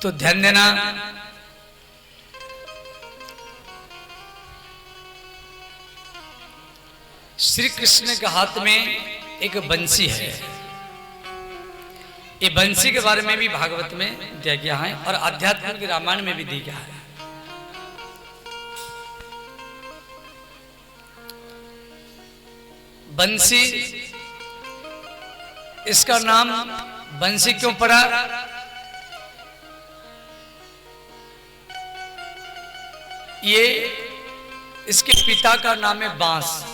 तो ध्यान देना, श्री कृष्ण के हाथ में एक बंसी है। ये बंसी के बारे में भी भागवत में दिया गया है और आध्यात्मिक रामायण में भी दिया गया है। बंसी, इसका नाम बंसी क्यों पड़ा? ये इसके पिता का नाम है बांस।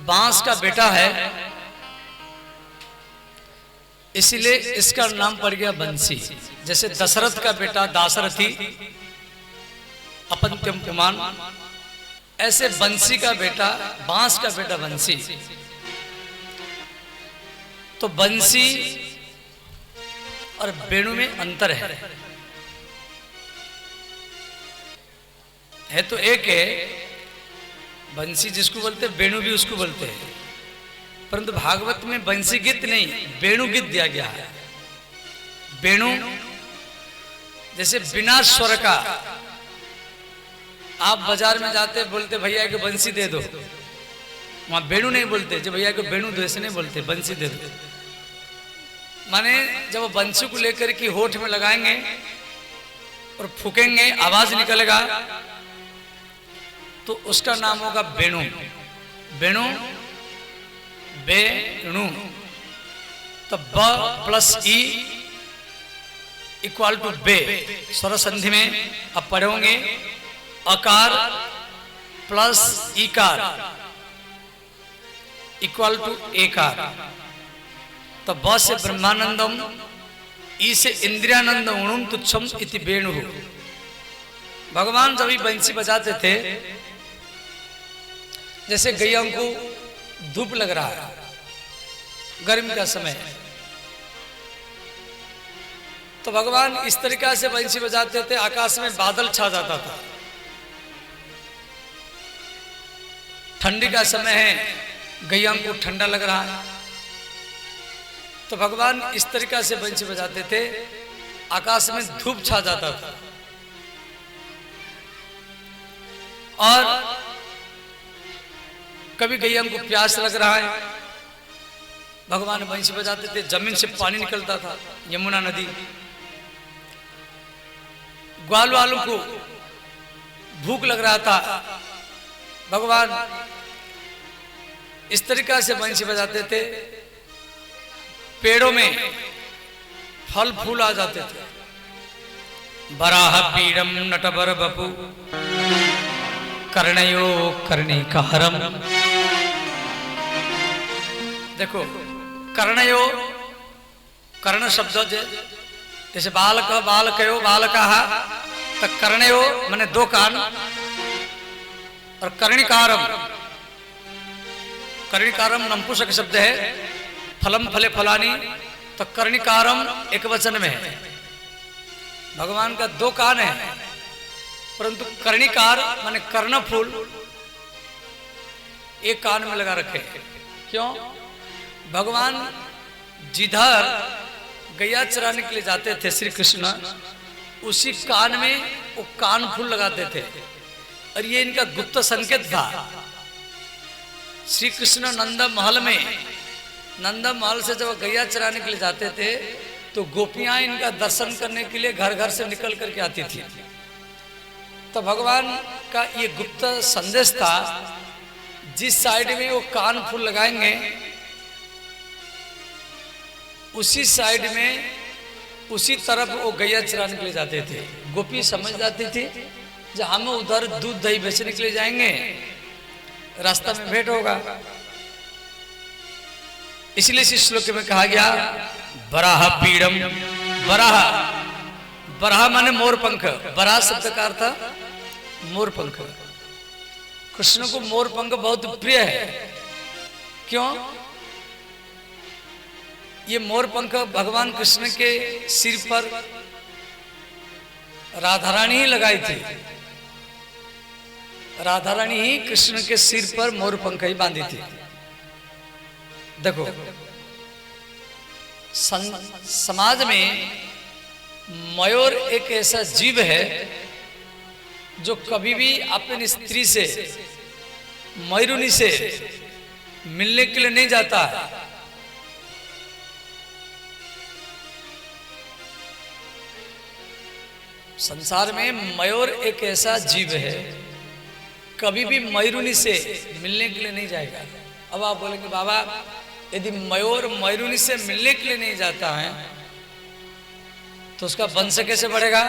बांस का बेटा है, इसलिए इसका नाम पड़ गया बंसी। जैसे दशरथ का बेटा दाशरथी, अपत्यम पुमान, ऐसे बंसी का बेटा, बांस का बेटा बंसी। तो बंसी और वेणु में अंतर है तो एक है। बंसी जिसको बोलते हैं, वेणु भी उसको बोलते हैं, परंतु भागवत में बंसी गीत नहीं, वेणु गीत दिया गया है। वेणु जैसे बिना स्वर का, आप बाजार में जाते बोलते भैया को बंसी दे दो, वहां वेणु नहीं बोलते। जब भैया को वेणु दो ऐसे नहीं बोलते, बंसी दे दो। माने जब वो बंसी को लेकर के होठ में लगाएंगे और फूकेंगे, आवाज निकलेगा, तो उसका नाम होगा वेणु। वेणु, वेणु। तो ब प्लस ई इक्वल टू बे, स्वर संधि में अब पढ़ोगे। अकार प्लस इकार इक्वल टू एकार। तो ब से ब्रह्मानंदम, ई से इंद्रियानंद, उणुम तुच्छम इति वेणु। भगवान जब भी बंसी बजाते थे, जैसे गैया को धूप लग रहा है, गर्मी का समय, तो भगवान इस तरीका से बंसी बजाते थे, आकाश में बादल छा जाता था। ठंडी का समय है, गैया को ठंडा लग रहा है, तो भगवान इस तरीका से बंसी बजाते थे, आकाश में धूप छा जाता था। और कभी गैया को प्यास लग रहा है, भगवान बंसी बजाते थे, जमीन से पानी निकलता था, यमुना नदी। ग्वाल वालों को भूख लग रहा था, भगवान इस तरीका से बंसी बजाते थे, पेड़ों में फल फूल आ जाते थे। बराह पीड़म नटबर बपु कर्णयो कर्णिकारम। देखो, कर्णयो, कर्ण शब्द जैसे बालक, बालकयो, बालकाः, तो कर्णयो माने दो कान, और कर्णिकारम, कर्णिकारम नपुंसक शब्द है। फलम फले फलानी, तो कर्णिकारम एक वचन में है। भगवान का दो कान है, परंतु कर्णिकार माने कर्ण फूल एक कान में लगा रखे। क्यों? भगवान जिधर गैया चराने के लिए जाते थे श्री कृष्ण, उसी कान में वो कान फूल लगाते थे, और ये इनका गुप्त संकेत था। श्री कृष्ण नंद महल में, नंद महल से जब गैया चराने के लिए जाते थे, तो गोपियां इनका दर्शन करने के लिए घर घर से निकल करके आती थी। तो भगवान का ये गुप्त संदेश था, जिस साइड में वो कान फूल लगाएंगे, उसी साइड में, उसी तरफ वो गैया चराने के लिए जाते थे। गोपी समझ जाती थी, जब हम उधर दूध दही बेचने के लिए जाएंगे, रास्ता में भेंट होगा। इसलिए इस श्लोक में कहा गया बराह पीड़म। बराह, बराह माने मोर पंख। बराह शब्द का अर्थ मोर पंख। कृष्ण को मोर पंख बहुत प्रिय है। क्यों? ये मोर पंख भगवान कृष्ण के सिर पर राधा रानी ही लगाई थी। राधा रानी ही कृष्ण के सिर पर मोर पंख ही बांधी थी। देखो, समाज में मयूर एक ऐसा जीव है जो कभी भी अपनी स्त्री से, मयूरनी से मिलने के लिए नहीं जाता है। संसार में मयूर एक ऐसा जीव है, कभी भी मयूरनी से मिलने के लिए नहीं जाएगा। अब आप बोलेंगे बाबा यदि मयूर मयूरनी से मिलने के लिए नहीं जाता है तो उसका वंश कैसे बढ़ेगा?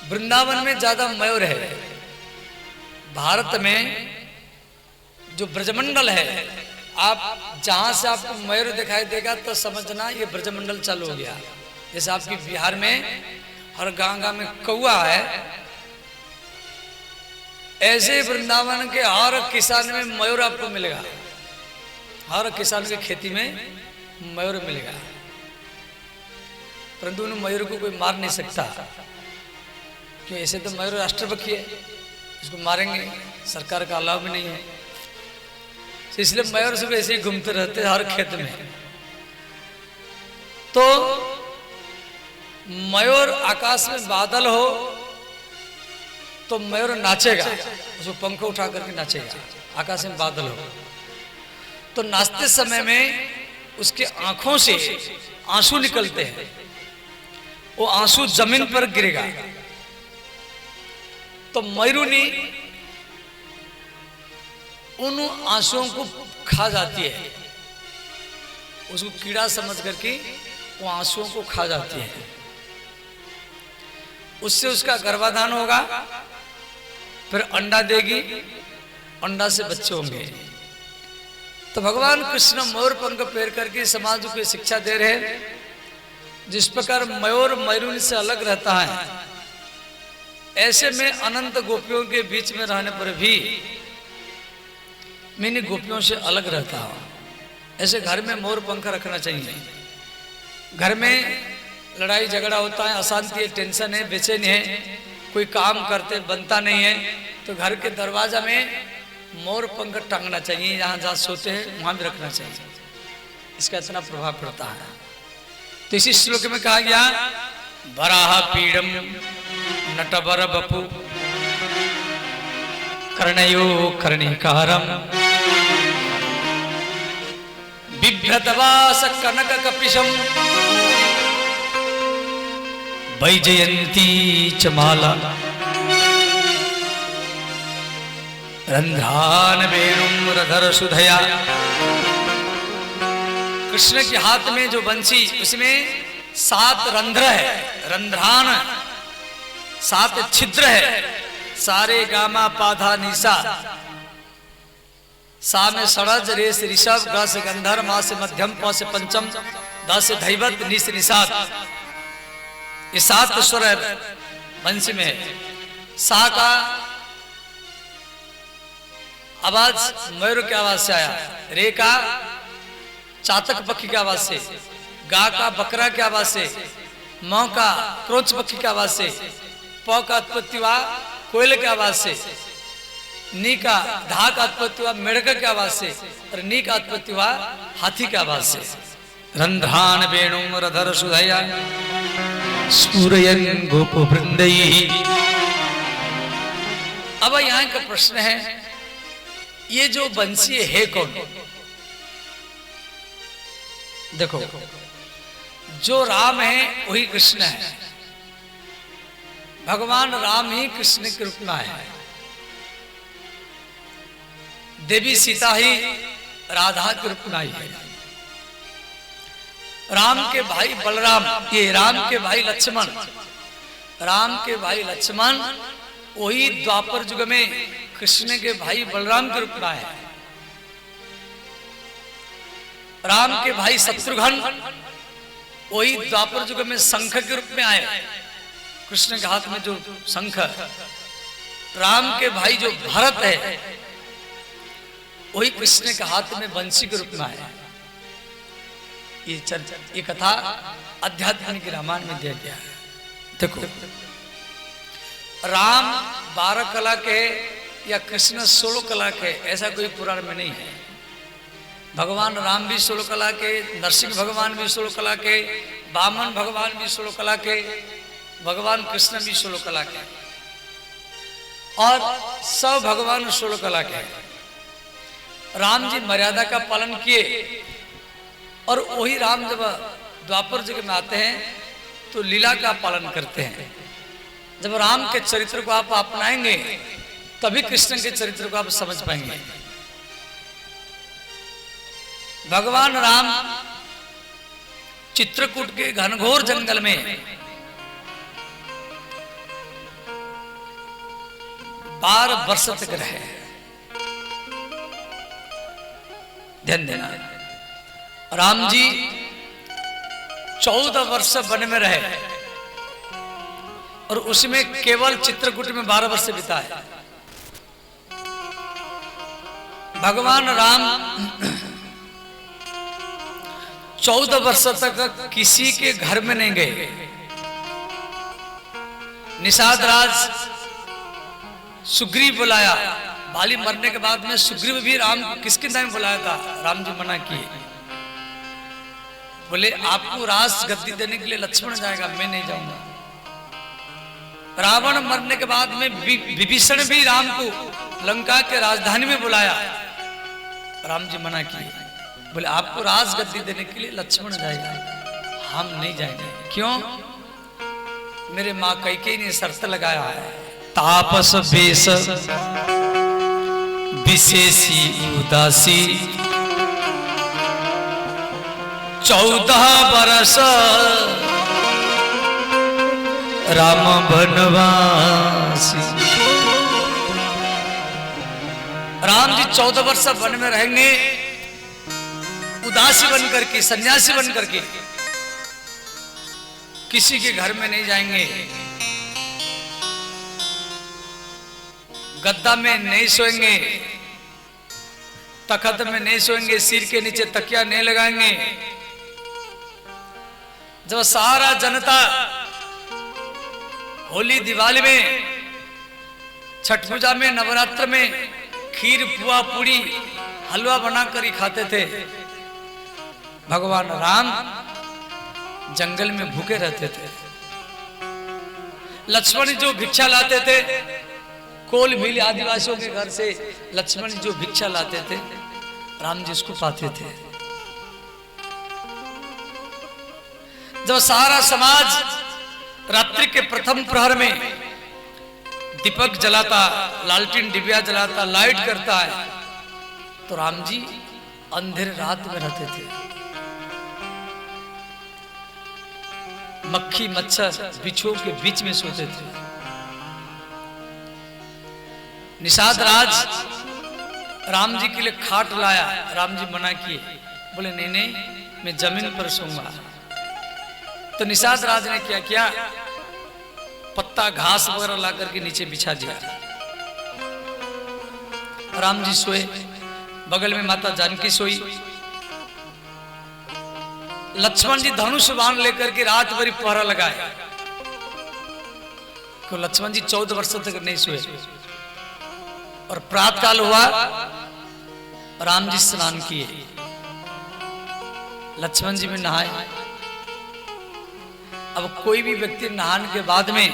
वृंदावन में ज्यादा मयूर है। भारत में जो ब्रजमंडल है, आप जहां से आपको मयूर दिखाई देगा तो समझना ये ब्रजमंडल चालू हो गया। जैसे आपकी बिहार में हर गांव में कौआ है, ऐसे वृंदावन के हर किसान में मयूर आपको मिलेगा। हर किसान की खेती में मयूर मिलेगा, परंतु उन मयूर को कोई मार नहीं सकता, क्यों? ऐसे तो मयूर राष्ट्र पक्षी है, इसको मारेंगे सरकार का अलाव भी नहीं है, इसलिए मयूर सब ऐसे ही घूमते रहते हैं हर खेत में। तो मयूर आकाश में बादल हो तो मयूर नाचेगा, उसको पंख उठा करके नाचेगा। आकाश में बादल हो तो नाचते समय में उसके आंखों से आंसू निकलते हैं, वो आंसू जमीन पर गिरेगा तो मयूरनी उन आंसुओं को खा जाती है, उसको कीड़ा समझ करके वो आंसुओं को खा जाती है। उससे उसका गर्भाधान होगा, फिर अंडा देगी, अंडा से बच्चे होंगे। तो भगवान कृष्ण मयूर पंख पैर करके समाज को शिक्षा दे रहे हैं, जिस प्रकार मयूर मयूरनी से अलग रहता है, ऐसे में अनंत गोपियों के बीच में रहने पर भी मैं इन गोपियों से अलग रहता हूं। ऐसे घर में मोर पंख रखना चाहिए। घर में लड़ाई झगड़ा होता है, अशांति है, टेंशन है, बेचैनी है, कोई काम करते बनता नहीं है, तो घर के दरवाजा में मोर पंख टांगना चाहिए। जहां जहां सोते हैं वहां भी रखना चाहिए, इसका इतना प्रभाव पड़ता है। तो इसी श्लोक में कहा गया वराह पीड़म नटवर बपु कर्णयो कर्णिकारम बिभ्रतवास कनक कपिशम वैजयंती च माला रंध्रान वेणुम रधर सुधया। कृष्ण के हाथ में जो बंसी, उसमें 7 रंध्र है, रंध्रान 7 छिद्र है। सारे गामा पाधा निशा, सा में षडज, रे से ऋषभ, ग से गंधर, मा से मध्यम, प से पंचम, द से धैवत, नि से निषाद। ये 7 स्वर है वंशी में। सा का आवाज मयूर की आवाज से आया, रे का चातक पक्षी की आवाज से, गा का बकरा की आवाज से, म का क्रोच पक्षी की आवाज से, प का उत्पत्ति हुआ कोयल की आवाज से, नी का धा का उत्पत्ति हुआ मेढक की आवाज से, और नी का उत्पत्ति हुआ हाथी की आवाज से। रंध्रान वेणुम रधर सुधया स्फुरयन् गोप वृंदई। अब यहाँ का प्रश्न है, ये जो बंसी है कौन? देखो, जो राम है वही कृष्ण है। भगवान राम ही कृष्ण के रूप में है, देवी सीता ही राधा के रूप में आई है। राम के भाई बलराम, ये राम के भाई लक्ष्मण, राम के भाई लक्ष्मण वही द्वापर युग में कृष्ण के भाई बलराम के रूप में आए। राम के भाई शत्रुघ्न वही द्वापर युग में शंख के रूप में आए, कृष्ण के हाथ में जो शंख। राम के भाई जो भरत है वही कृष्ण के हाथ में बंसी के रूप में आए। ये कथा आध्यात्मिक रामायण में दिया गया है। देखो, राम 12 कला के या कृष्ण 16 कला के, ऐसा कोई पुराण में नहीं है। भगवान राम भी 16 कला के, नरसिंह भगवान भी 16 कला के, वामन भगवान भी 16 कला के, भगवान कृष्ण भी 16 कला के, और सब भगवान 16 कला के। राम जी मर्यादा का पालन किए, और वही राम जब द्वापर युग में आते हैं तो लीला का पालन करते हैं। जब राम के चरित्र को आप अपनाएंगे तभी कृष्ण के चरित्र को आप समझ पाएंगे। भगवान राम चित्रकूट के घनघोर जंगल में 12 वर्ष तक रहे। ध्यान देना, राम जी 14 वर्ष वन में रहे और उसमें केवल चित्रकूट में 12 वर्ष बिताए। भगवान राम 14 वर्ष तक किसी के घर में नहीं गए। निषाद राज सुग्रीव बुलाया, बाली मरने के बाद में सुग्रीव भी राम को किसके नाम बुलाया था, राम जी मना किए, बोले आपको राज गद्दी देने के लिए लक्ष्मण जाएगा, मैं नहीं जाऊंगा। रावण मरने के बाद में विभीषण भी राम को लंका के राजधानी में बुलाया, राम जी मना किए, बोले आपको राज गद्दी देने के लिए लक्ष्मण जाएगा, हम नहीं जाएंगे। क्यों? मेरे माँ कैकेयी ने शर्त लगाया है, तापस बेस विशेषी उदासी 14 बरस राम बनवासी। राम जी 14 वर्ष वन में रहेंगे, उदासी बनकर के, सन्यासी बनकर के, किसी के घर में नहीं जाएंगे, गद्दा में नहीं सोएंगे, तखत में नहीं सोएंगे, सिर के नीचे तकिया नहीं लगाएंगे। जब सारा जनता होली दिवाली में, छठ पूजा में, नवरात्र में खीर पुआ पूड़ी हलवा बनाकर ही खाते थे, भगवान राम जंगल में भूखे रहते थे। लक्ष्मण जो भिक्षा लाते थे, कोल भील आदिवासियों के घर से लक्ष्मण जो भिक्षा लाते थे, राम जी उसको पाते थे। जब सारा समाज रात्रि के प्रथम प्रहर में दीपक जलाता, लालटेन डिबिया जलाता, लाइट करता है, तो राम जी अंधेरे रात में रहते थे। मक्खी मच्छर बिच्छुओं के बीच में सोते थे। निषाद राज राम जी के लिए खाट लाया, राम जी मना किए, बोले नहीं नहीं मैं जमीन पर सोऊंगा। तो निषाद राज ने क्या किया, पत्ता घास वगैरह ला करके नीचे बिछा दिया। राम जी सोए, बगल में माता जानकी सोई। लक्ष्मण जी धनुष बाण लेकर के रात भरी पहरा लगाए। तो लक्ष्मण जी 14 वर्षों तक नहीं सोए। और प्रातः काल हुआ, राम जी स्नान किए, लक्ष्मण जी भी नहाए। अब कोई भी व्यक्ति नहाने के बाद में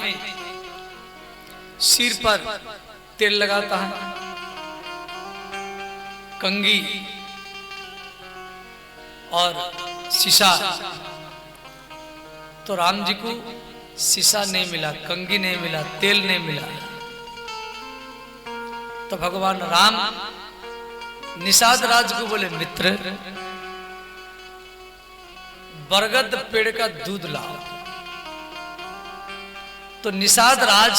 सिर पर तेल लगाता है, कंघी और शीशा, तो राम जी को शीशा नहीं मिला, कंघी नहीं मिला, तेल नहीं मिला। तो भगवान राम निषाद राज को बोले मित्र, बरगद पेड़ का दूध लाओ। तो निषाद राज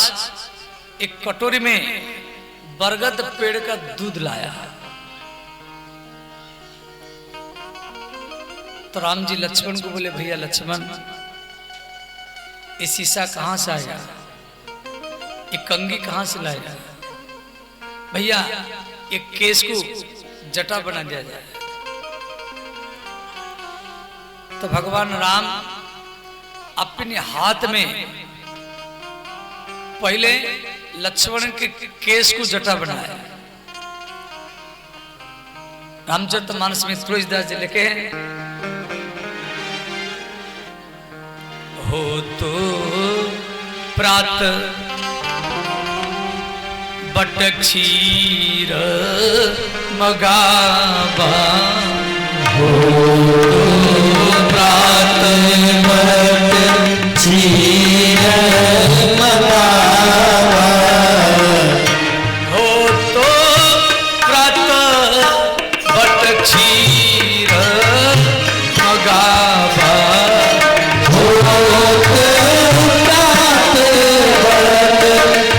एक कटोरी में बरगद पेड़ का दूध लाया। तो राम जी लक्ष्मण को बोले भैया लक्ष्मण, ये शीशा कहां से आया, ये कंघी कहां से लाया, भैया एक केस को जटा बना दिया जाए। तो भगवान राम अपने हाथ में पहले लक्ष्मण के केस को जटा बनाया। रामचरितमानस में तुलसीदास जी लिखे हैं, हो तो प्रात बट क्षीर मगावा, हो प्रात बट क्षीर मगावा, हो तो प्रात बट क्षीर मगावा, हो प्रात बट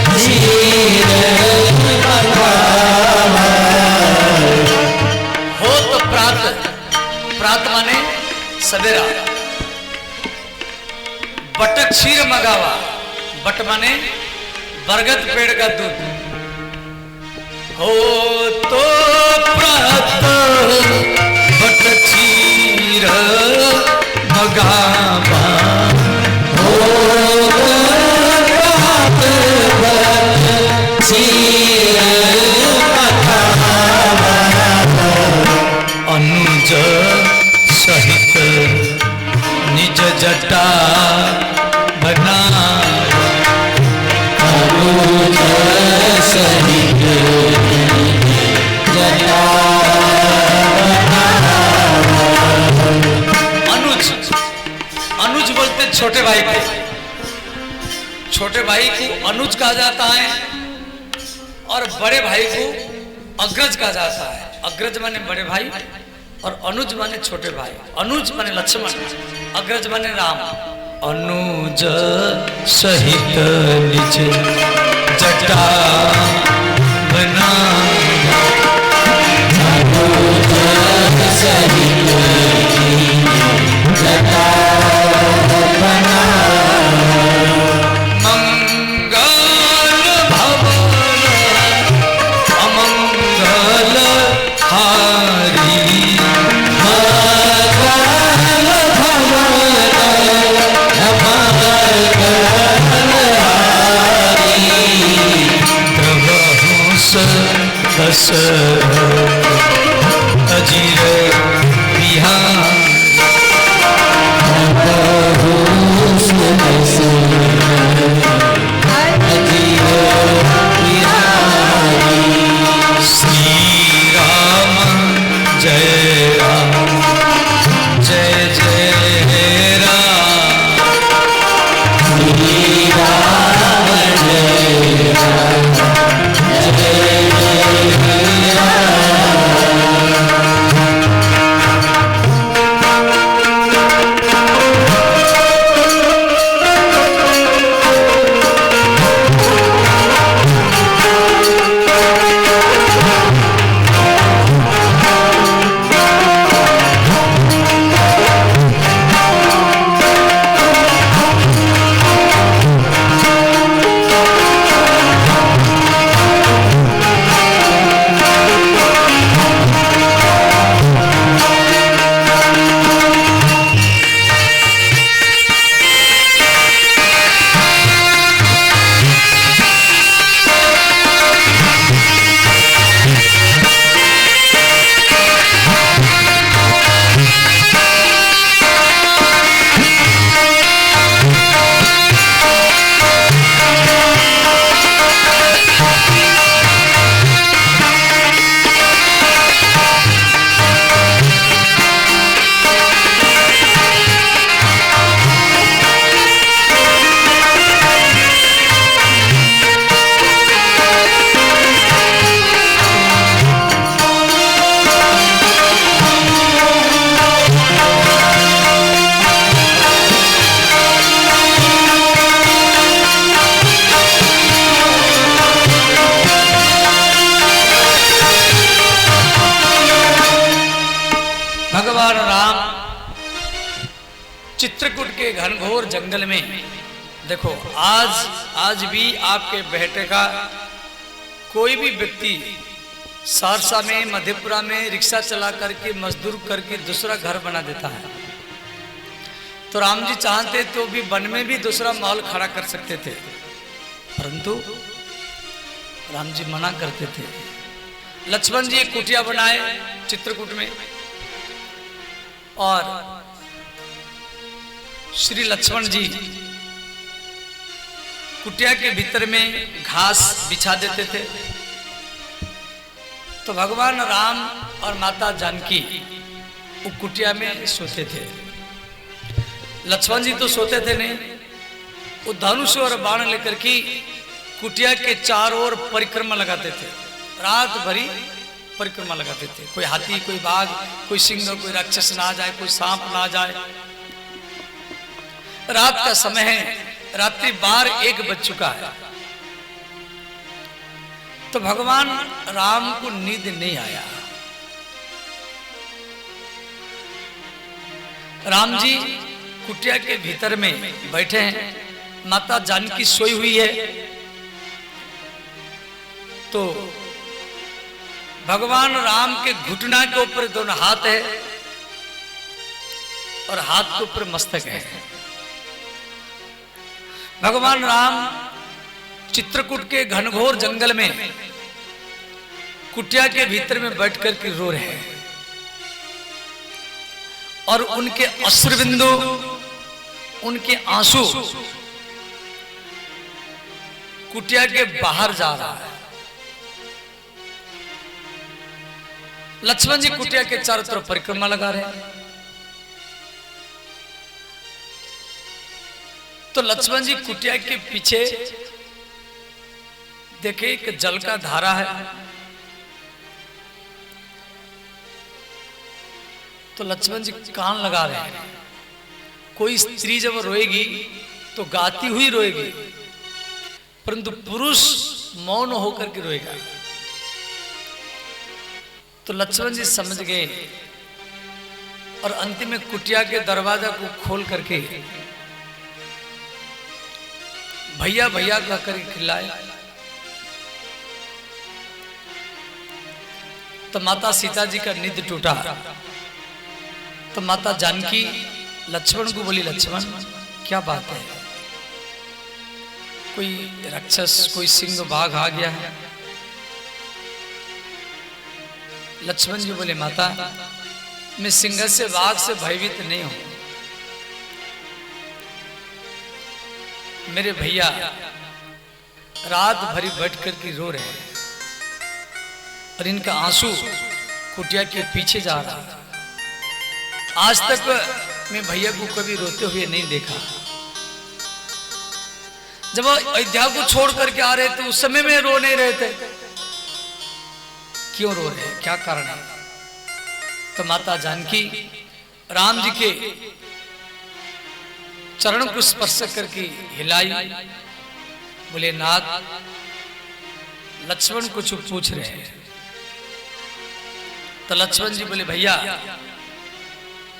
क्षीर मगावा, हो तो प्रात, प्रात माने सवेरा, बट क्षीर मगावा, बट माने बरगद पेड़ का दूध, हो तो प्रात बट क्षीर मगावा, हो प्रात बट क्षीर मगावा, अनुज सहित निज जटा बनावा, अनुज सहित जटा अनुज, अनुज बोलते छोटे भाई को, छोटे भाई को अनुज कहा जाता है और बड़े भाई को अग्रज कहा जाता है। अग्रज माने बड़े भाई और अनुज माने छोटे भाई। अनुज माने लक्ष्मण, अग्रज माने राम। अनुज सहित निज जटा बना, अनुज सहित जटा बना, मंगल भवन अमंगल हारी, मंगल भवन अमंगलहारी, प्रभुस दस अजीर बिहार, प्रभुस दस अजीर बिहारी, श्री राम जय राम, जय जय राम, श्री राम जय राम, जय भगवान राम चित्रकूट के घनघोर जंगल में, देखो आज भी आपके बेटे का कोई भी व्यक्ति सहरसा में, मधेपुरा में रिक्शा चला करके मजदूर करके दूसरा घर बना देता है। तो राम जी चाहते तो भी वन में भी दूसरा महल खड़ा कर सकते थे, परंतु राम जी मना करते थे। लक्ष्मण जी एक कुटिया बनाए, चित्रकूट में, और श्री लक्ष्मण जी कुटिया के भीतर में घास बिछा देते थे। तो भगवान राम और माता जानकी वो कुटिया में सोते थे। लक्ष्मण जी तो सोते थे नहीं, वो धनुष और बाण लेकर के कुटिया के चारों ओर परिक्रमा लगाते थे, रात भरी परिक्रमा लगाते थे। कोई हाथी, कोई बाघ, कोई सिंह, कोई राक्षस ना आ जाए, कोई सांप ना आ जाए। रात का समय है, रात्रि 12-1 बज चुका है। तो भगवान राम को नींद नहीं आया। राम जी कुटिया के भीतर में बैठे हैं, माता जानकी सोई हुई है। तो भगवान राम के घुटना के ऊपर दोनों हाथ है और हाथ के ऊपर मस्तक है। भगवान राम चित्रकूट के घनघोर जंगल में कुटिया के भीतर में बैठकर के रो रहे हैं, और उनके अश्रुबिंदु, उनके आंसू कुटिया के बाहर जा रहा है। लक्ष्मण जी कुटिया के चारों तरफ परिक्रमा लगा रहे हैं। तो लक्ष्मण जी कुटिया के पीछे देखे एक जल का धारा है। तो लक्ष्मण जी कान लगा रहे हैं। कोई स्त्री जब रोएगी तो गाती हुई रोएगी, परंतु पुरुष मौन होकर के रोएगा। तो लक्ष्मण जी समझ गए और अंतिम में कुटिया के दरवाजा को खोल करके भैया भैया कहकर खिलाए। तो माता सीता जी का निध टूटा। तो माता जानकी लक्ष्मण को बोली, लक्ष्मण क्या बात है, कोई राक्षस, कोई सिंह बाघ आ गया है? लक्ष्मण जी बोले, माता मैं सिंह से बाघ से भयभीत नहीं हूं। मेरे भैया रात भरी बैठ कर के रो रहे हैं और इनका आंसू कुटिया के पीछे जा रहा है। आज तक मैं भैया को कभी रोते हुए नहीं देखा। जब वो अयोध्या को छोड़ करके आ रहे थे उस समय में रो नहीं रहे थे। क्यों रो रहे हैं, क्या कारण है? तो माता जानकी राम जी के चरण को स्पर्श करके हिलाई, बोले, नाथ लक्ष्मण कुछ पूछ रहे हैं। तो लक्ष्मण जी बोले, भैया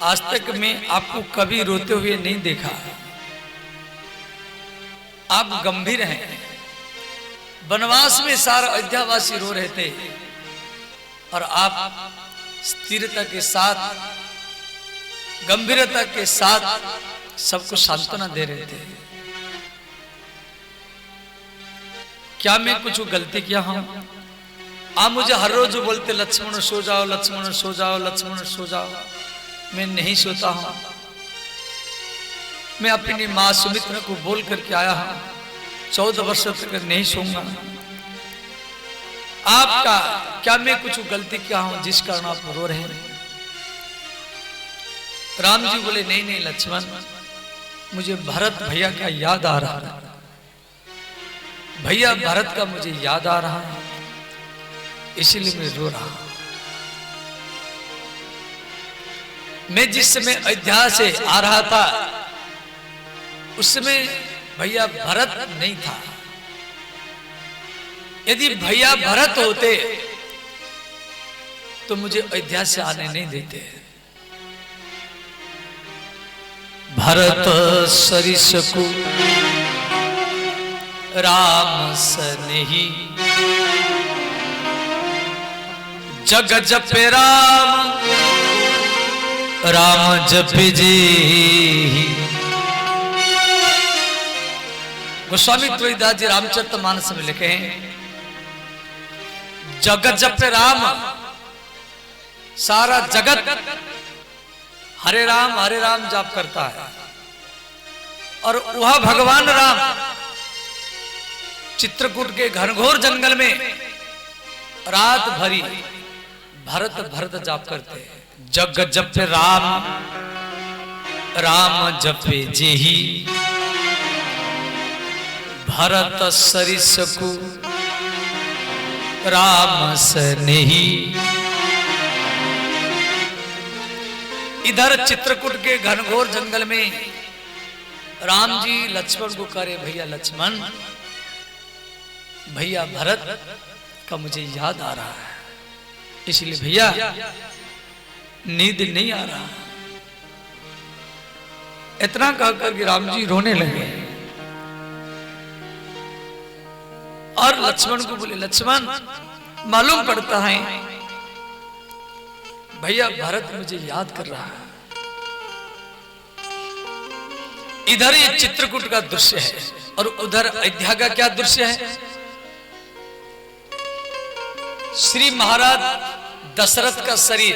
आज तक मैं आपको कभी रोते हुए नहीं देखा। आप गंभीर हैं। वनवास में सारा अयोध्यावासी रो रहे थे और आप स्थिरता के साथ, गंभीरता के साथ सबको सांत्वना दे रहे थे। क्या मैं कुछ गलती किया हूं? आप मुझे हर रोज बोलते, लक्ष्मण सो जाओ, लक्ष्मण सो जाओ, लक्ष्मण सो जाओ। मैं नहीं सोता हूं। मैं अपनी मां सुमित्रा को बोल करके आया हूं 14 वर्ष तक नहीं सोऊंगा। आपका क्या मैं कुछ गलती किया हूं जिस कारण आप रो रहे हैं? राम जी बोले, नहीं नहीं लक्ष्मण, मुझे भरत भैया का याद आ रहा है। भैया भरत का मुझे याद आ रहा है, इसीलिए मैं रो रहा हूं। मैं जिस समय अयोध्या से आ रहा था उस समय भैया भरत नहीं था। यदि भैया भरत होते तो मुझे अयोध्या से आने नहीं देते। भरत सरिस को राम सनेही, जग जपे राम राम जपे जी। गोस्वामी तुलसीदास जी रामचरितमानस में लिखे हैं, जग जपे राम सारा जगत हरे राम जाप करता है, और वह भगवान राम चित्रकूट के घनघोर जंगल में रात भरी भरत भरत जाप करते हैं। जग जप राम राम जपे जेही, भरत सरिसकु राम सनेही। इधर चित्रकूट के घनघोर जंगल में राम जी लक्ष्मण को करे, भैया लक्ष्मण, भैया भरत का मुझे याद आ रहा है, इसलिए भैया नींद नहीं आ रहा। इतना कहकर कि राम जी रोने लगे, और लक्ष्मण को बोले, लक्ष्मण मालूम पड़ता है भैया भरत मुझे याद कर रहा है। इधर ये चित्रकूट का दृश्य है, और उधर अयोध्या का क्या दृश्य है। श्री महाराज दशरथ का शरीर,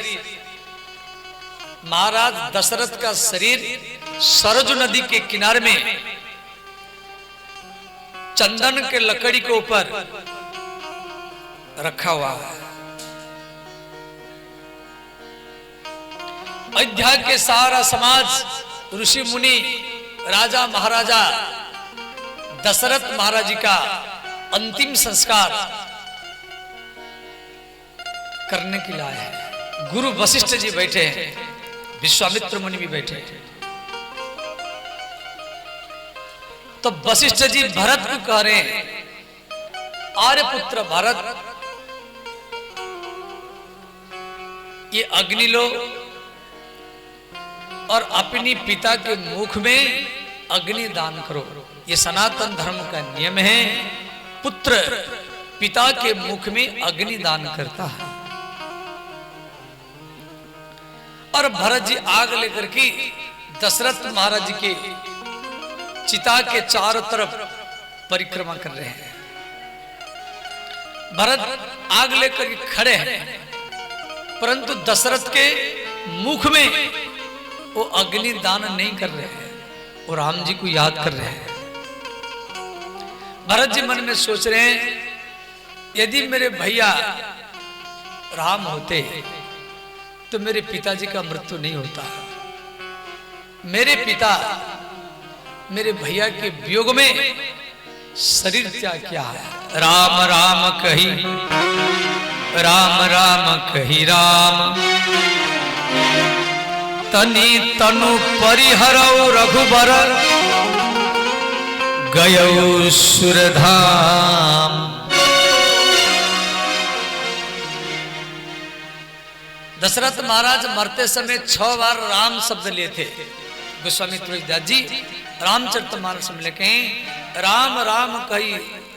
महाराज दशरथ का शरीर सरजू नदी के किनारे में चंदन के लकड़ी के ऊपर रखा हुआ है। अयोध्या के सारा समाज, ऋषि मुनि, राजा महाराजा दशरथ महाराज जी का अंतिम संस्कार करने के लिए आए हैं। गुरु वशिष्ठ जी बैठे हैं, विश्वामित्र मुनि भी बैठे हैं। तो वशिष्ठ जी भरत को कह रहे हैं, आर्यपुत्र भरत, ये अग्नि लो और अपनी पिता के मुख में अग्नि दान करो। ये सनातन धर्म का नियम है, पुत्र पिता के मुख में अग्नि दान करता है। और भरत जी आग लेकर के दशरथ महाराज जी के चिता के चारों तरफ परिक्रमा कर रहे हैं। भरत आग लेकर के खड़े हैं, परंतु दशरथ के मुख में वो अग्नि दान नहीं कर रहे हैं, वो राम जी को याद कर रहे हैं। भरत जी मन में सोच रहे हैं, यदि मेरे भैया राम होते तो मेरे पिताजी का मृत्यु नहीं होता। मेरे पिता मेरे भैया के वियोग में शरीर त्याग किया है। राम राम कही, राम राम कही राम, तनि तनु परिहरौ रघुबर, गयौ सुरधाम। दशरथ महाराज मरते समय 6 बार राम शब्द लिए थे। गोस्वामी तुलसीदास जी रामचरितमानस में लिखे, राम राम कही,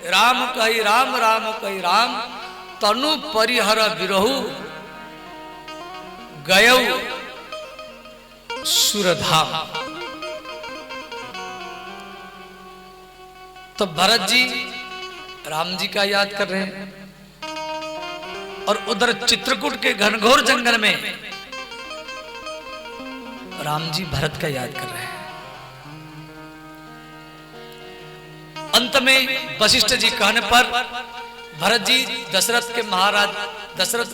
राम कही, राम राम कही राम, तनु परिहर विरहु, गयौ सुरधाम। तो भरत जी राम जी का याद कर रहे हैं, और उधर चित्रकूट के घनघोर जंगल में राम जी भरत का याद कर रहे हैं। अंत में वशिष्ठ जी कहने पर भरत जी दशरथ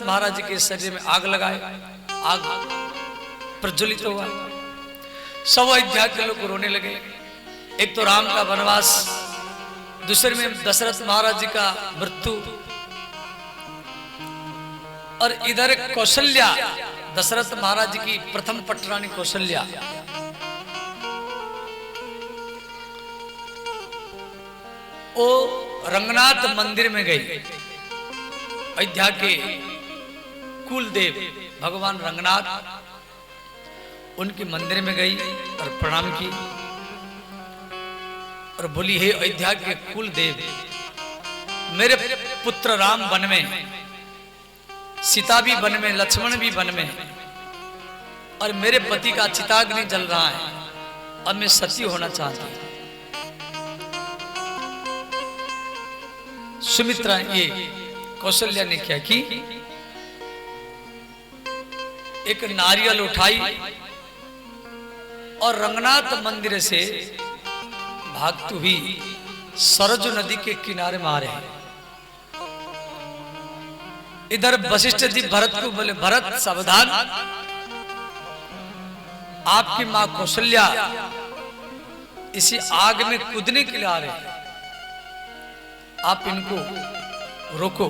महाराज जी के शरीर में आग लगाए, आग प्रज्वलित हुआ। सब अयोध्या के लोग रोने लगे। एक तो राम का वनवास, दूसरे में दशरथ महाराज जी का मृत्यु, और इधर कौशल्या, दशरथ महाराज जी की प्रथम पटरानी कौशल्या, वो रंगनाथ मंदिर में गई। अयोध्या के कुल देव भगवान रंगनाथ, उनके मंदिर में गई और प्रणाम की, और बोली, हे अयोध्या के कुल देव, मेरे पुत्र राम वन में, सीता भी वन में, लक्ष्मण भी वन में, और मेरे पति का चिताग्नि जल रहा है, अब मैं सती होना चाहती हूं। सुमित्रा, ये कौशल्या ने क्या की, एक नारियल उठाई और रंगनाथ मंदिर से भागती हुई सरजू नदी के किनारे में आ रहे हैं। इधर वशिष्ठ जी भरत को बोले, भरत सावधान, आपकी मां कौशल्या इसी आग में कूदने के लिए आ रहे हैं, आप इनको रोको।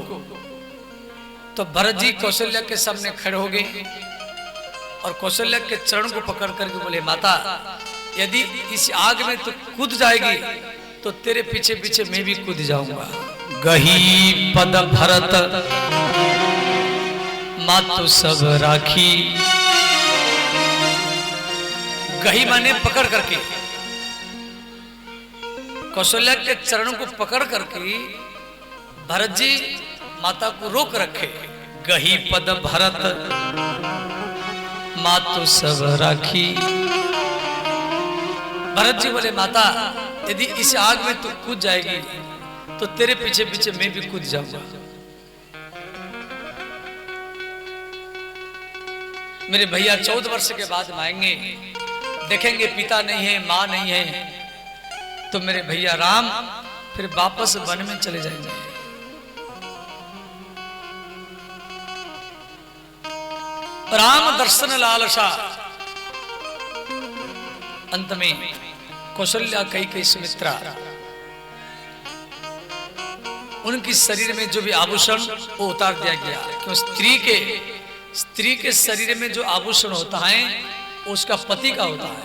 तो भरत जी कौशल्या के सामने खड़े हो गए और कौशल्या के चरण को पकड़ करके बोले, माता यदि इस आग में तो कूद जाएगी तो तेरे पीछे पीछे मैं भी कूद जाऊंगा। गही पद भरत मातु सब राखी। गही माने पकड़ करके, कौशल्या के चरणों को पकड़ करके भरत जी माता को रोक रखे। गही पद भरत मातु सब राखी। भरत जी बोले, माता यदि इस आग में तू कूद जाएगी तो तेरे पीछे पीछे मैं भी कूद जाऊंगा। मेरे भैया 14 वर्ष के बाद आएंगे, देखेंगे पिता नहीं है, मां नहीं है, तो मेरे भैया राम फिर वापस वन में चले जाएंगे। राम दर्शन लालसा। अंत में कौशल्या कैकेयी सुमित्रा, उनकी शरीर में जो भी आभूषण वो उतार दिया गया, क्यों स्त्री के शरीर में जो आभूषण होता है वो उसका पति का होता है।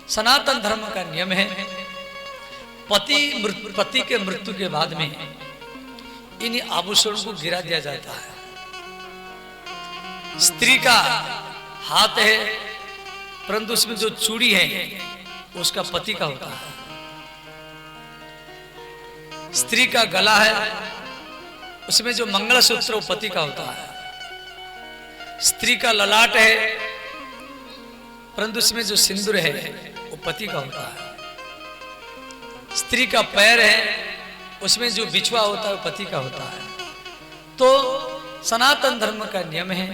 सनातन धर्म का नियम है, पति के मृत्यु के बाद में इन आभूषणों को गिरा दिया जाता है। स्त्री का हाथ है परंतु उसमें जो चूड़ी है उसका पति का होता है। स्त्री का गला है उसमें जो मंगलसूत्र वो पति का होता है। स्त्री का ललाट है परंतु उसमें जो सिंदूर है वो पति का होता है। स्त्री का पैर है उसमें जो बिछुआ होता है वो पति का होता है। तो सनातन धर्म का नियम है,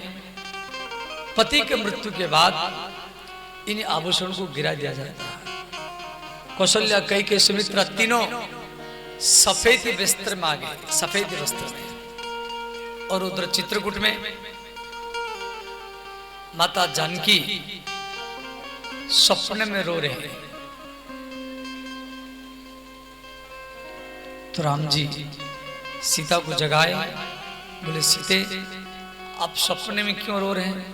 पति के मृत्यु के बाद इन आभूषणों को गिरा दिया जाता है। कौशल्या कैकेयी सुमित्रा तीनों सफेद वस्त्र में आ गए, सफेद वस्त्र में। और उधर चित्रकूट में माता जानकी सपने में रो रहे हैं। तो राम जी सीता को जगाए, बोले सीते आप सपने में क्यों रो रहे हैं?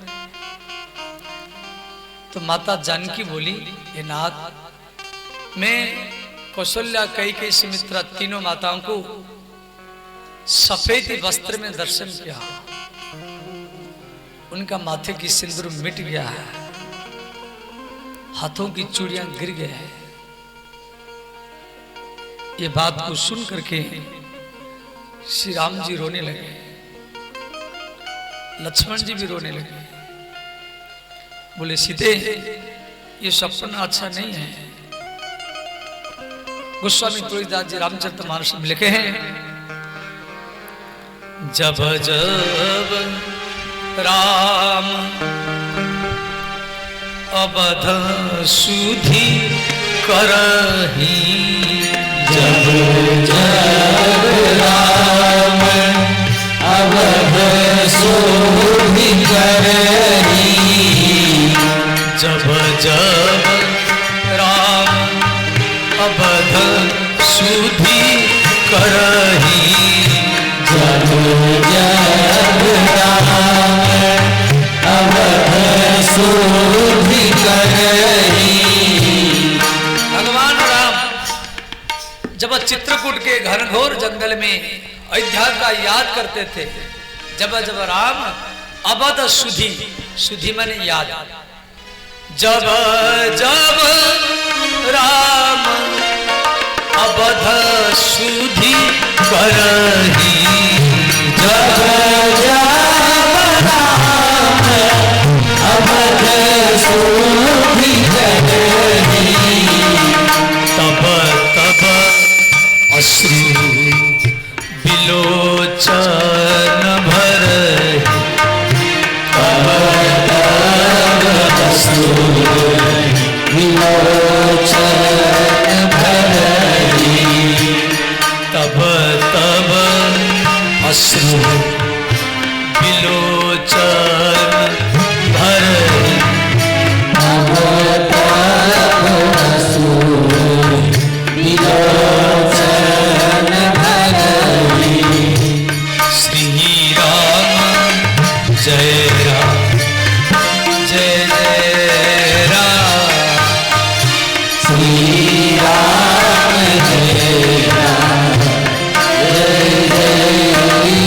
तो माता जानकी बोली, हे नाथ मैं कौशल्या कैकेयी सुमित्रा तीनों माताओं को सफेद वस्त्र में दर्शन किया, उनका माथे की सिंदूर मिट गया है, हाथों की चूड़ियां गिर गए हैं। ये बात को सुन करके श्री राम जी रोने लगे, लक्ष्मण जी भी रोने लगे। बोले सीते ये सपना अच्छा नहीं है। गोस्वामी तुलसीदास जी रामचरितमानस में लिखे हैं, जब जब राम अवध सुधि करही, जब जब राम अवध सुधि करही, जब जब राम अवध सुधि करही, जब जब राम अवध सुधि करही। भगवान राम जब चित्रकूट के घनघोर जंगल में अयोध्या का याद करते थे, जब जब राम अवध सुधि, सुधि माने याद, जब जब राम अवध सुधि करही, जब जब राम अवध सुधि करही, तब तब अश्रु बिलोचन भरही, तब विलोचन भरई तब तब अश्रु विलोचन भरई तब तब अश्रु विलोचन भरई श्री राम जय राम जय जय राम श्री राम जय राम जय जय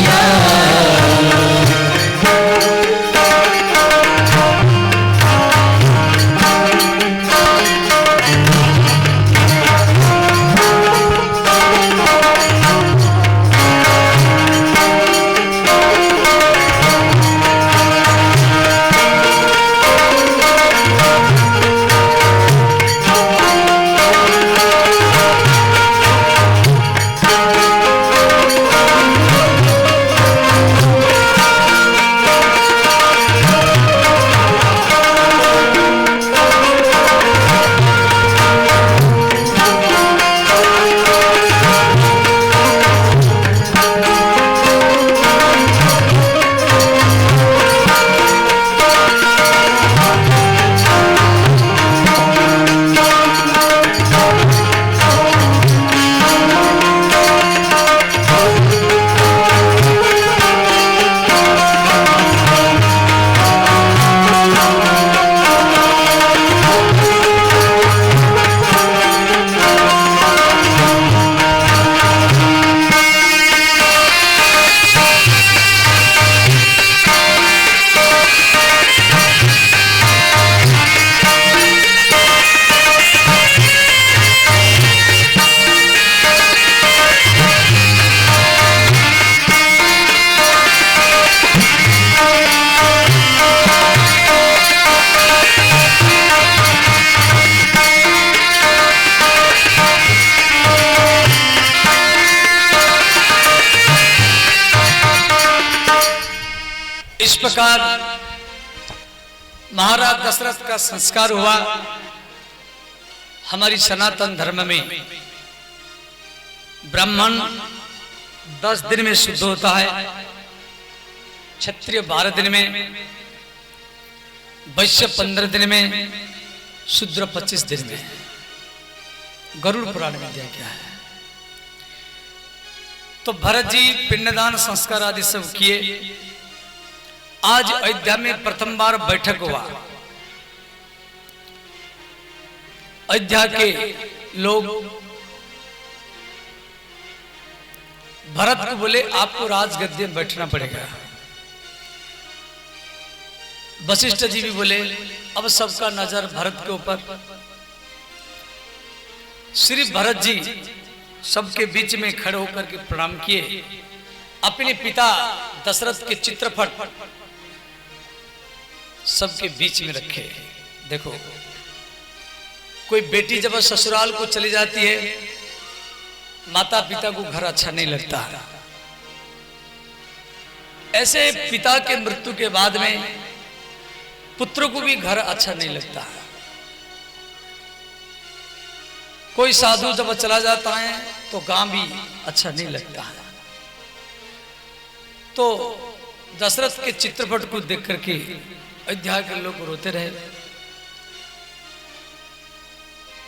राम इस प्रकार महाराज दशरथ का संस्कार हुआ। हमारी सनातन धर्म में ब्राह्मण 10 दिन में शुद्ध होता है, क्षत्रिय 12 दिन में, वैश्य 15 दिन में, शूद्र 25 दिन में। गरुड़ पुराण में दिया गया है। तो भरत जी पिंडदान संस्कार आदि सब किए। आज अयोध्या में प्रथम बार बैठक हुआ। अयोध्या के लोग भरत को बोले आपको राजगद्दी में बैठना पड़ेगा। वशिष्ठ जी भी बोले अब सबका नजर भरत के ऊपर। श्री भरत जी सबके बीच में खड़े होकर के प्रणाम किए। अपने पिता दशरथ के चित्रपट सबके बीच में रखे। देखो, कोई बेटी जब ससुराल को चली जाती है, माता पिता को घर अच्छा नहीं लगता। ऐसे पिता के मृत्यु के बाद में पुत्र को भी घर अच्छा नहीं लगता। कोई साधु जब चला जाता है तो गांव भी अच्छा नहीं लगता है। तो दशरथ के चित्रपट को देख करके अयोध्या के लोग रोते रहे।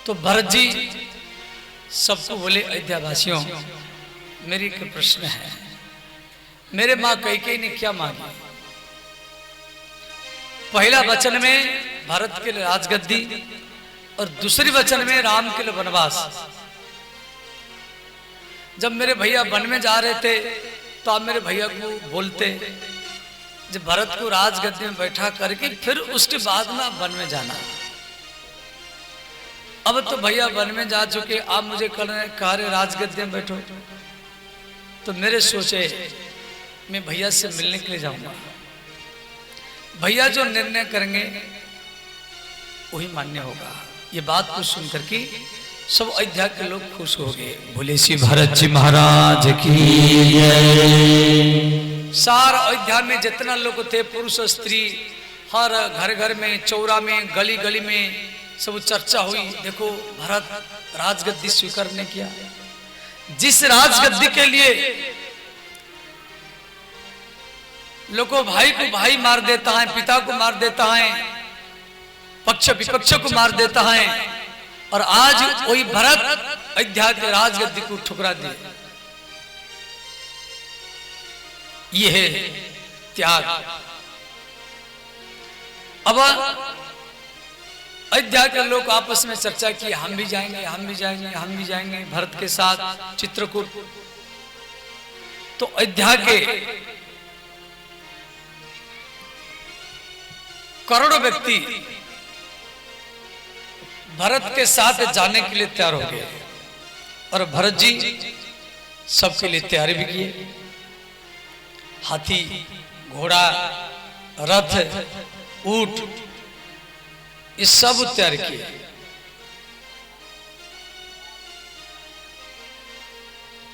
तो भरत जी सबको बोले अयोध्या वासियों, मेरी एक प्रश्न है। मेरे मां कैकेयी ने क्या मांगी? पहला वचन में भारत के लिए राजगद्दी और दूसरी वचन में राम के लिए वनवास। जब मेरे भैया वन में जा रहे थे तो आप मेरे भैया को बोलते जब भरत को राजगद्दी में बैठा करके फिर उसके बाद में वन में जाना। अब तो भैया वन में जा चुके, आप मुझे कह रहे राजगद्दी में बैठो। तो मेरे सोचे मैं भैया से मिलने के लिए जाऊंगा। भैया जो निर्णय करेंगे वही मान्य होगा। ये बात को सुनकर के सब अयोध्या के लोग खुश हो गए। बोले श्री भरत जी महाराज की जय। सारा अयोध्या में जितना लोग थे, पुरुष स्त्री हर घर घर में, चौरा में, गली गली में सब चर्चा हुई। देखो भरत राजगद्दी स्वीकार ने किया। जिस राजगद्दी के लिए लोगों भाई को भाई मार देता है, पिता को मार देता है, पक्ष विपक्ष को मार देता है, और आज वही भरत अयोध्या के राजगद्दी को ठुकरा दिए। ये है त्याग। अब अयोध्या के लोग आपस में चर्चा की, हम भी जाएंगे, हम भी जाएंगे, हम भी जाएंगे भरत के साथ चित्रकूट। तो अयोध्या के करोड़ों व्यक्ति भरत के साथ जाने के लिए तैयार हो गए, और भरत जी सबके लिए तैयारी भी किए। हाथी, घोड़ा, रथ, ऊंट, ये सब तैयार किए।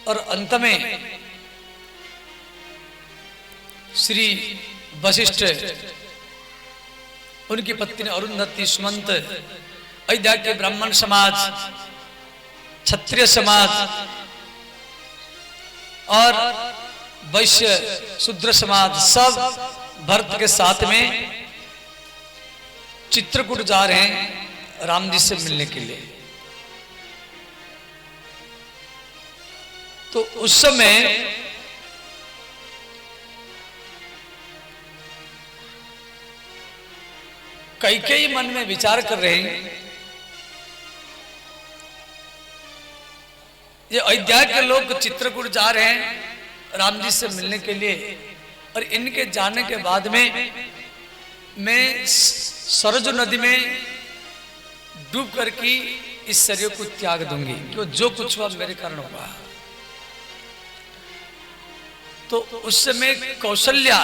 और अंत में श्री वशिष्ठ, उनकी पत्नी अरुंधति, सुमंत, अयोध्या के ब्राह्मण समाज, क्षत्रिय समाज और वैश्य शूद्र समाज सब भरत के साथ में चित्रकूट जा रहे हैं राम जी से मिलने के लिए। तो उस समय कैकेयी मन में विचार कर रहे हैं, ये अयोध्या के लोग चित्रकूट जा रहे हैं राम जी से मिलने के लिए, और इनके जाने के बाद में मैं सरजू नदी में डूब करके इस शरीर को त्याग दूंगी, क्यों जो कुछ हुआ मेरे कारण हुआ। तो उस समय कौशल्या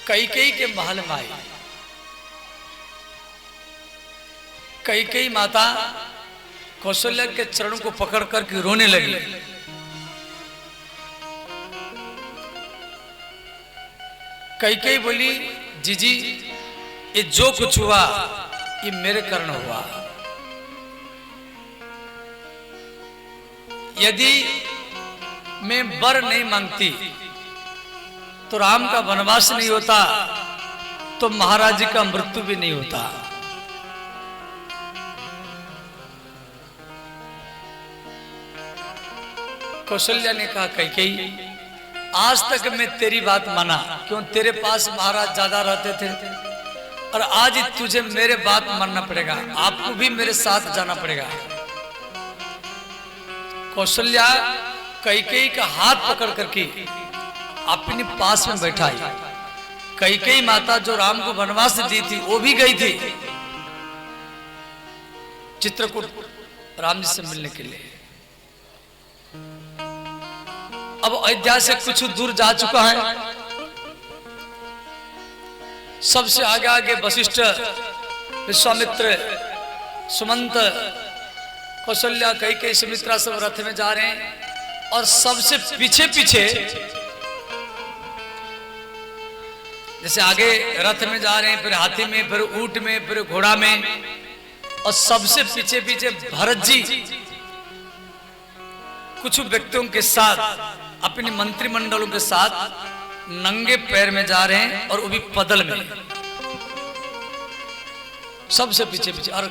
कैकेयी के महल में आई। कैकेयी माता कौशल्या के चरणों को पकड़ करके रोने लगी। कैकेयी बोली, जीजी ये जो कुछ हुआ ये मेरे कारण हुआ। यदि मैं वर नहीं मांगती तो राम का वनवास नहीं होता, तो महाराज जी का मृत्यु भी नहीं होता। कौशल्या ने कहा, कैकेयी आज तक मैं तेरी बात माना, क्यों तेरे पास महाराज ज्यादा रहते थे, और आज तुझे मेरे बात मानना पड़ेगा, आपको भी मेरे साथ जाना पड़ेगा। कौशल्या कैकेयी का हाथ पकड़ करके अपने पास में बैठाई। कैकेयी माता जो राम को वनवास दी थी वो भी गई थी चित्रकूट राम जी से मिलने के लिए। अब अयोध्या से कुछ दूर जा चुका है। सबसे आगे आगे वशिष्ठ, विश्वामित्र, सुमंत, कौशल्या, कैकेयी, सुमित्रा सब रथ में जा रहे हैं, और सबसे पीछे पीछे, जैसे आगे रथ में जा रहे हैं, फिर हाथी में, फिर ऊंट में, फिर घोड़ा में, और सबसे पीछे पीछे भरत जी कुछ व्यक्तियों के साथ, अपने मंत्रिमंडलों के साथ नंगे पैर में जा रहे हैं, और वो भी पैदल में, सबसे पीछे पीछे। और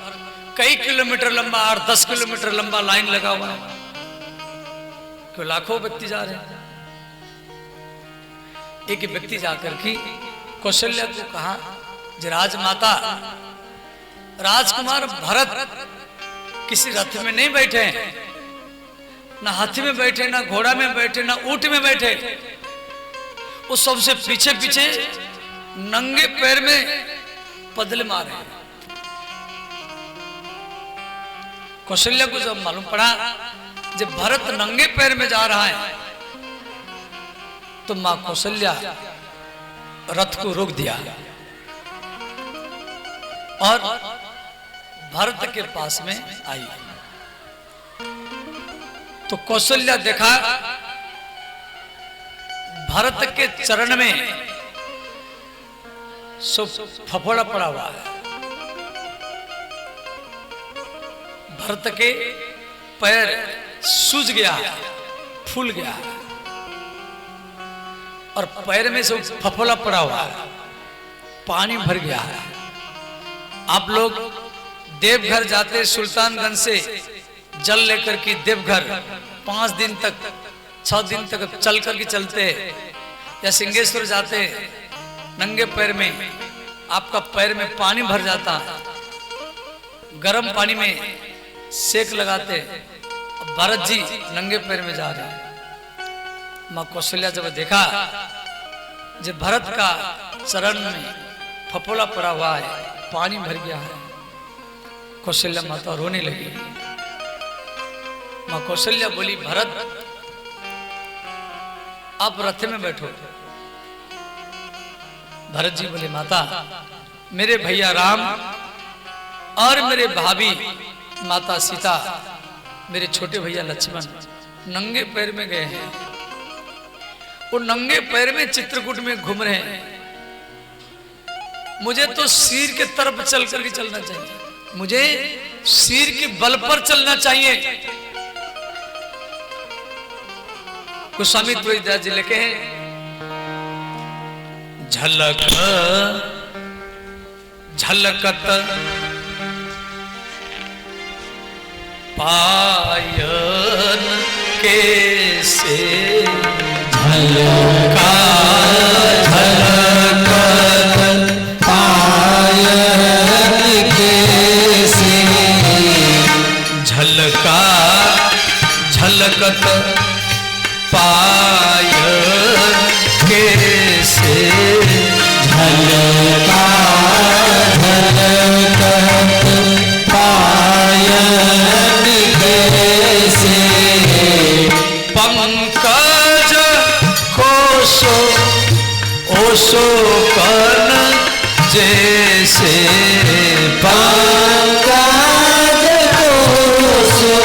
कई किलोमीटर लंबा, 8-10 किलोमीटर लंबा लाइन लगा हुआ है, क्यों लाखों व्यक्ति जा रहे हैं। एक व्यक्ति जाकर के कौशल्या को कहा, राजमाता, राजकुमार भरत किसी रथ में नहीं बैठे हैं, ना हाथी में बैठे, ना घोड़ा में बैठे, ना ऊंट में बैठे, वो सबसे पीछे पीछे नंगे पैर में पैदल मारे हैं। कौशल्या को जब मालूम पड़ा जब भरत नंगे पैर में जा रहा है, तो मां कौशल्या रथ को रोक दिया और भरत के पास में आई। तो कौशल्या देखा भरत के चरण में सब फफोड़ा पड़ा हुआ है। भरत के पैर सूज गया है, फूल गया है और पैर में सब फफोला पड़ा हुआ है, पानी भर गया है। आप लोग देवघर जाते सुल्तानगंज से जल लेकर के देवघर 5 दिन तक 6 दिन तक चल करके चलते, या सिंहेश्वर जाते नंगे पैर में, आपका पैर में पानी भर जाता, गर्म पानी में सेक लगाते। भरत जी नंगे पैर में जा रहे हैं। माँ कौशल्या जब देखा जब भरत का चरण में फफोला पड़ा हुआ है, पानी भर गया है, कौशल्या माता रोने लगी। माँ कौशल्या बोली, भरत आप रथ में बैठो। भरत जी बोले, माता मेरे भैया राम और मेरे भाभी माता सीता, मेरे छोटे भैया लक्ष्मण नंगे पैर में गए हैं। वो नंगे पैर में चित्रकूट में घूम रहे हैं। मुझे तो सिर के तरफ चल करके चलना चाहिए, मुझे सिर के बल पर चलना चाहिए। गोस्वामी तुलसीदास जी लिखे हैं, झलक झलकत पायन कैसे, झलका झलकत पायन कैसे, झलका झलकत पायन कैसे, झलका झलकत पायन कैसे, पंकज कोशो ओशो कन जैसे, पंकज कोशो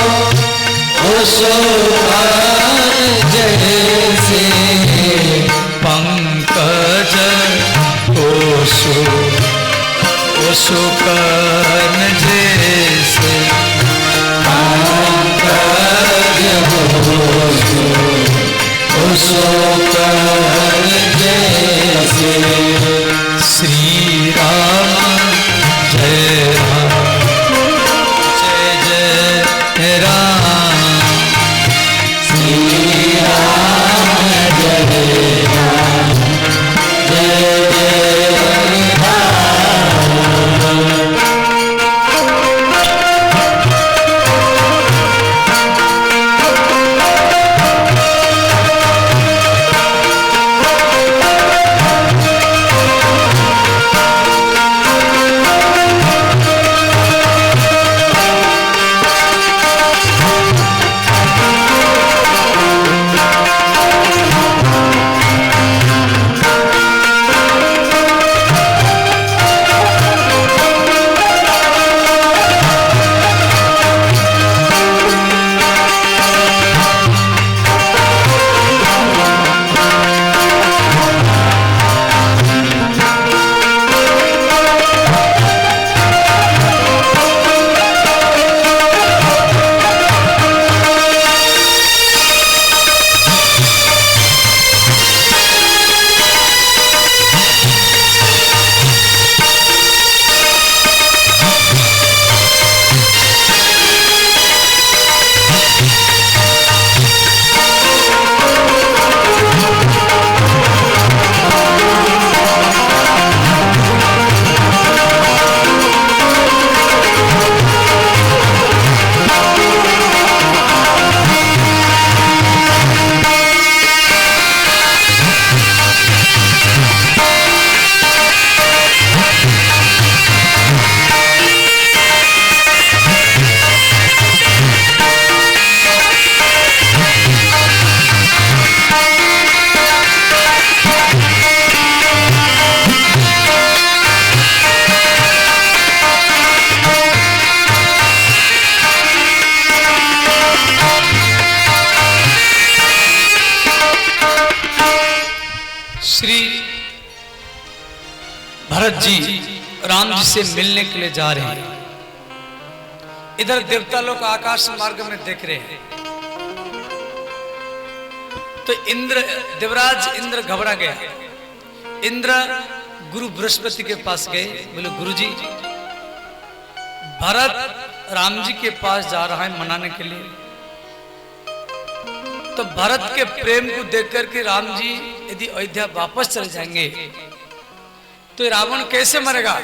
ओशो कन जैसे, पंकज ओशो ओशो कन जैसे, पंकज ओशो ओशो कन जैसे, श्री राम जय राम जय जय राम, श्री राम जय राम जय जय भरत जी राम जी से मिलने के लिए जा रहे हैं। इधर देवता लोग आकाश मार्ग में देख रहे हैं। तो इंद्र, देवराज इंद्र घबरा गया। इंद्र गुरु बृहस्पति के पास गए, बोले गुरुजी, भरत राम जी के पास जा रहा है मनाने के लिए। तो भरत के प्रेम को देख करके राम जी यदि अयोध्या वापस चले जाएंगे तो रावण कैसे मरेगा,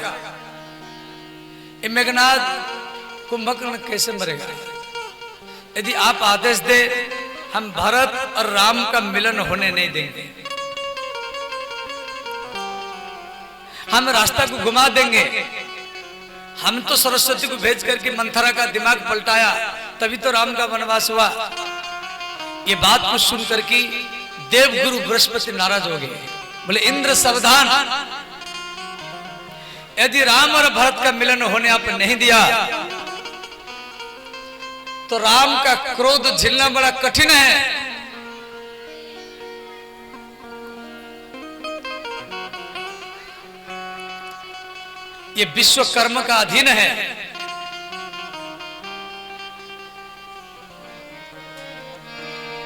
मेघनाद कुंभकर्ण कैसे मरेगा। यदि आप आदेश दे, हम भरत और राम का मिलन होने नहीं देंगे, हम रास्ता को घुमा देंगे। हम तो सरस्वती को भेज करके मंथरा का दिमाग पलटाया, तभी तो राम का वनवास हुआ। ये बात को सुन करके देवगुरु बृहस्पति नाराज हो गए, बोले इंद्र सावधान, यदि राम और भरत का मिलन होने आप नहीं दिया तो राम का क्रोध झेलना बड़ा कठिन है। ये विश्वकर्मा का अधीन है।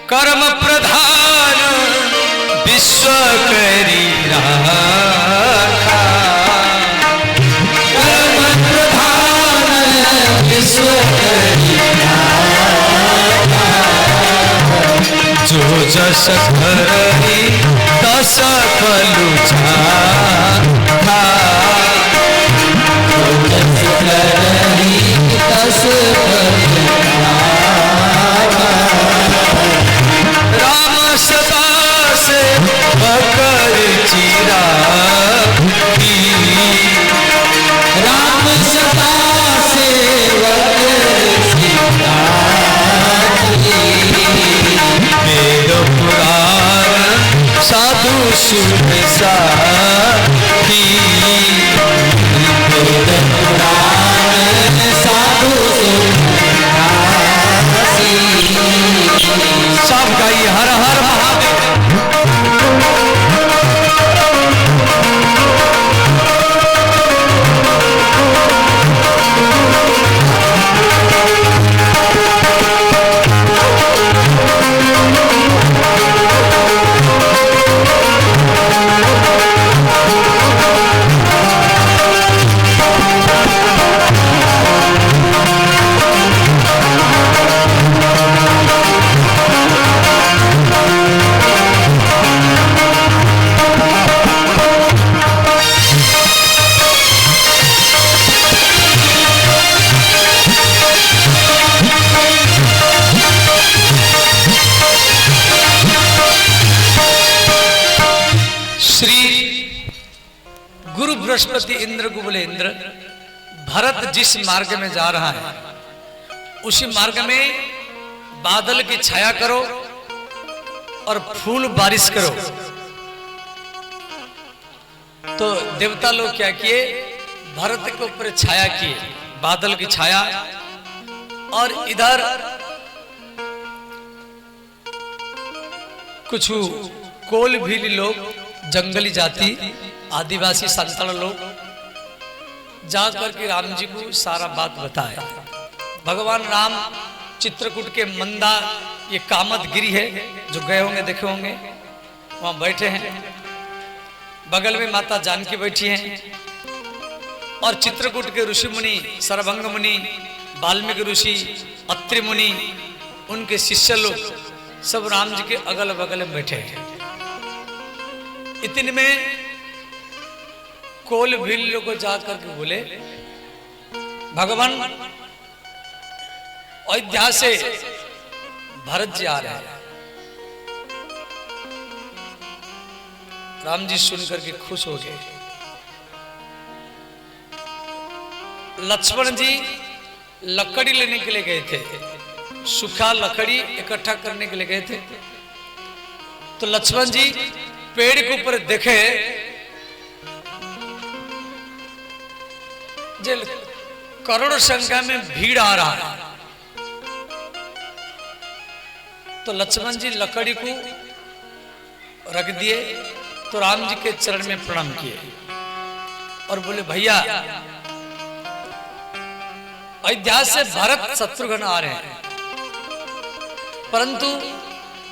कर्म प्रधान विश्व करी राखा, कर्म प्रधान विश्व करी राखा, जो जस धरई तस फलु छाथा, जो जस धरई तस फलु छाथा, राम सदा से पकड़ चिरा की, राम सदा सेवक सीता की, वेद पुराण साधु सुर साखी, वेद पुराण साधु सुनासी। सब गाइए हर हर महादेव। बृहस्पति इंद्र को बोले, इंद्र भरत जिस मार्ग में जा रहा है उसी मार्ग में बादल की छाया करो और फूल बारिश करो। तो देवता लोग क्या किए, भरत के ऊपर छाया किए, बादल की छाया, और इधर कुछ कोल भील लोग, जंगली जाति, आदिवासी संतान लोग जाकर के राम जी को सारा बात बताया। भगवान राम चित्रकूट के मंदा, ये कामतगिरी है, जो गए होंगे देखे होंगे, वहां बैठे हैं। बगल में माता जानकी बैठी हैं और चित्रकूट के ऋषि मुनि, सरभंग मुनि, वाल्मीकि ऋषि, अत्रि मुनि, उनके शिष्य लोग सब राम जी के अगल बगल में बैठे हैं। इतने में कोल भील को जाकर के बोले, भगवान अयोध्या से भरत जी आ रहे हैं। राम जी सुनकर के खुश हो गए। लक्ष्मण जी लकड़ी लेने के लिए गए थे, सूखा लकड़ी इकट्ठा करने के लिए गए थे। तो लक्ष्मण जी पेड़ के ऊपर देखे जो करोड़ संख्या में भीड़ आ रहा है। तो लक्ष्मण जी लकड़ी को रख दिए, तो राम जी के चरण में प्रणाम किए और बोले भैया अयोध्या से भरत शत्रुघ्न आ रहे हैं, परंतु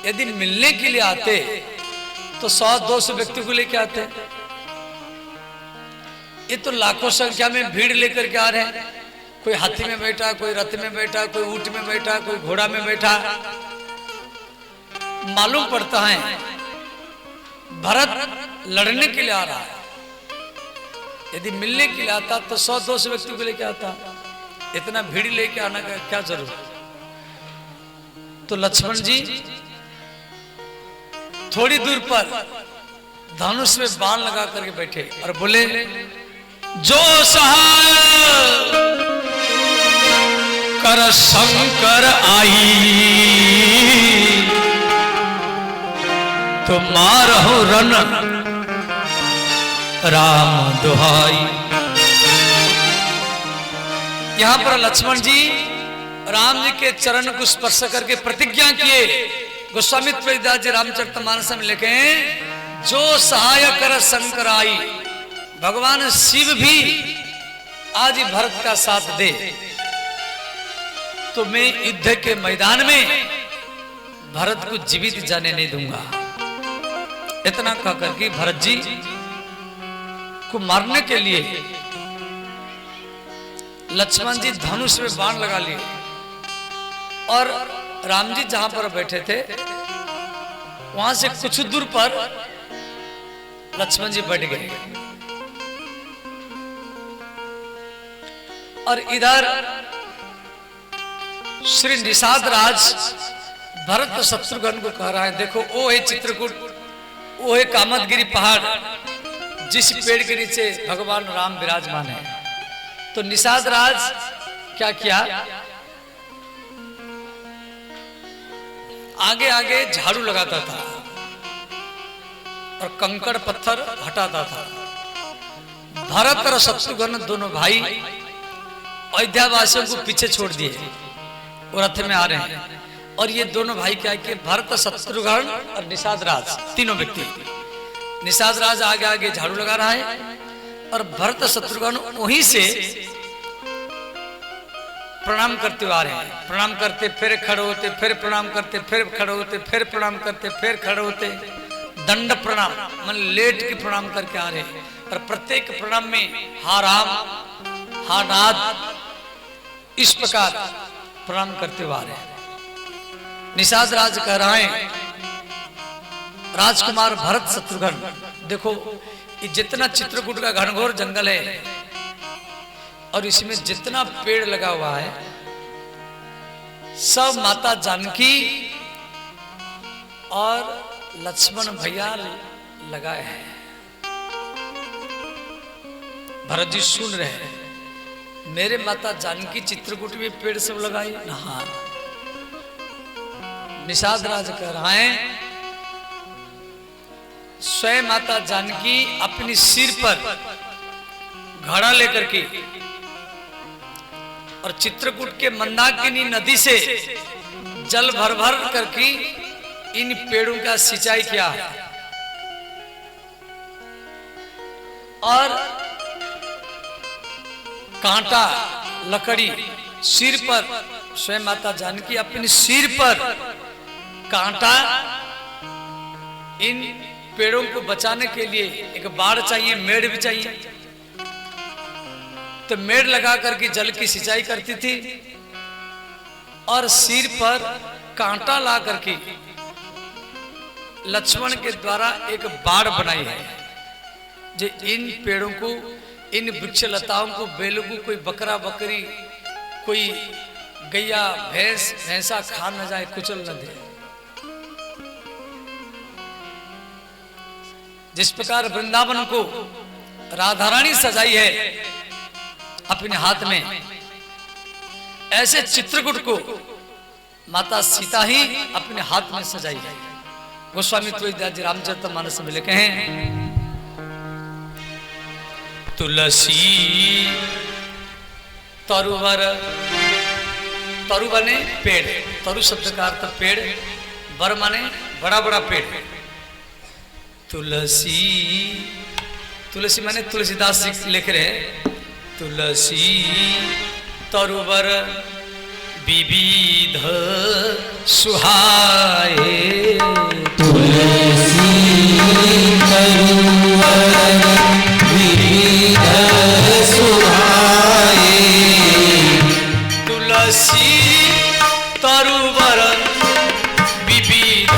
यदि मिलने के लिए आते तो 100-200 व्यक्ति को लेके आते। ये तो लाखों संख्या में भीड़ लेकर के आ रहे हैं, कोई हाथी में बैठा, कोई रथ में बैठा, कोई ऊंट में बैठा, कोई घोड़ा में बैठा। मालूम पड़ता है भरत लड़ने के लिए आ रहा है, यदि मिलने के लिए आता तो 100-200 व्यक्ति को लेके आता, इतना भीड़ लेके आना का क्या जरूरत। तो लक्ष्मण जी थोड़ी दूर पर धनुष में बाण लगा करके बैठे और बोले जो सहाय कर शंकर आई तो मारहु रन राम दुहाई। यहां पर लक्ष्मण जी राम जी के चरण को स्पर्श करके प्रतिज्ञा किए। गोस्वामी तुलसीदास जी रामचरितमानस में लिखे जो सहाय कर शंकर आई, भगवान शिव भी आज भरत का साथ दे तो मैं युद्ध के मैदान में भरत को जीवित जाने नहीं दूंगा। इतना कहकर के भरत जी को मारने के लिए लक्ष्मण जी धनुष में बाण लगा लिए और राम जी जहां पर बैठे थे वहां से कुछ दूर पर लक्ष्मण जी बैठ गए और इधर श्री निषाद राज भरत शत्रुघ्न को कह रहा है देखो वो है चित्रकूट, वो है कामतगिरी पहाड़ जिस पेड़ के नीचे भगवान राम विराजमान है। तो निषाद राज क्या किया, आगे आगे झाड़ू लगाता था और कंकड़ पत्थर हटाता था। भरत और शत्रुघ्न दोनों भाई अयोध्या वासियों को पीछे छोड़ दिए, वो रथ में आ रहे हैं और ये दोनों भाई क्या किए, भरत शत्रुघ्न और निषाद राज तीनों व्यक्ति, निषाद राज आगे आगे झाड़ू लगा रहा है और भरत शत्रुघ्न वहीं से प्रणाम करते हुए आ रहे हैं। प्रणाम करते फिर खड़े होते, फिर प्रणाम करते, फिर खड़े होते, फिर प्रणाम करते, फिर खड़े होते, दंड प्रणाम मन लेट के प्रणाम करके आ रहे हैं और प्रत्येक प्रणाम में हा राम हा नाथ इस प्रकार प्रणाम करते हुए आ रहे हैं। निषाद राज कह रहे हैं राजकुमार भरत शत्रुघ्न देखो ये जितना चित्रकूट का घनघोर जंगल है और इसमें जितना पेड़ लगा हुआ है सब माता जानकी और लक्ष्मण भैया लगाए हैं। भरत जी सुन रहे हैं मेरे माता जानकी चित्रकूट में पेड़ सब लगाई हाँ। निषाद राज कह रहा है स्वयं माता जानकी अपनी सिर पर घड़ा लेकर के और चित्रकूट के मंदाकिनी नदी से जल भर भर करके इन पेड़ों का सिंचाई किया है और कांटा लकड़ी सिर पर स्वयं माता जानकी अपने सिर पर कांटा इन पेड़ों को बचाने के लिए एक बाड़ चाहिए, मेड़ भी चाहिए, तो मेड़ लगा करके जल की सिंचाई करती थी और सिर पर कांटा ला करके लक्ष्मण के द्वारा एक बाड़ बनाई है जो इन पेड़ों को, इन वृक्ष लताओं को, बेलों को कोई बकरा बकरी कोई गैया भैंस भैंसा खा न जाए, कुचल न दे। जिस प्रकार वृंदावन को राधा रानी सजाई है अपने हाथ में, ऐसे चित्रकूट को माता सीता ही अपने हाथ में सजाई है। गोस्वामी तुलसीदास जी रामचरितमानस में लिखे हैं तुलसी तरुवर, तरु बने पेड़, तरु शब्द का अर्थ पेड़, वर माने बड़ा बड़ा पेड़। तुलसी तुलसी माने तुलसीदास जी लिख रहे हैं, तुलसी तरुवर विविध सुहाए, तुलसी तरुवर विविध सुहाए, तुलसी तरुवर विविध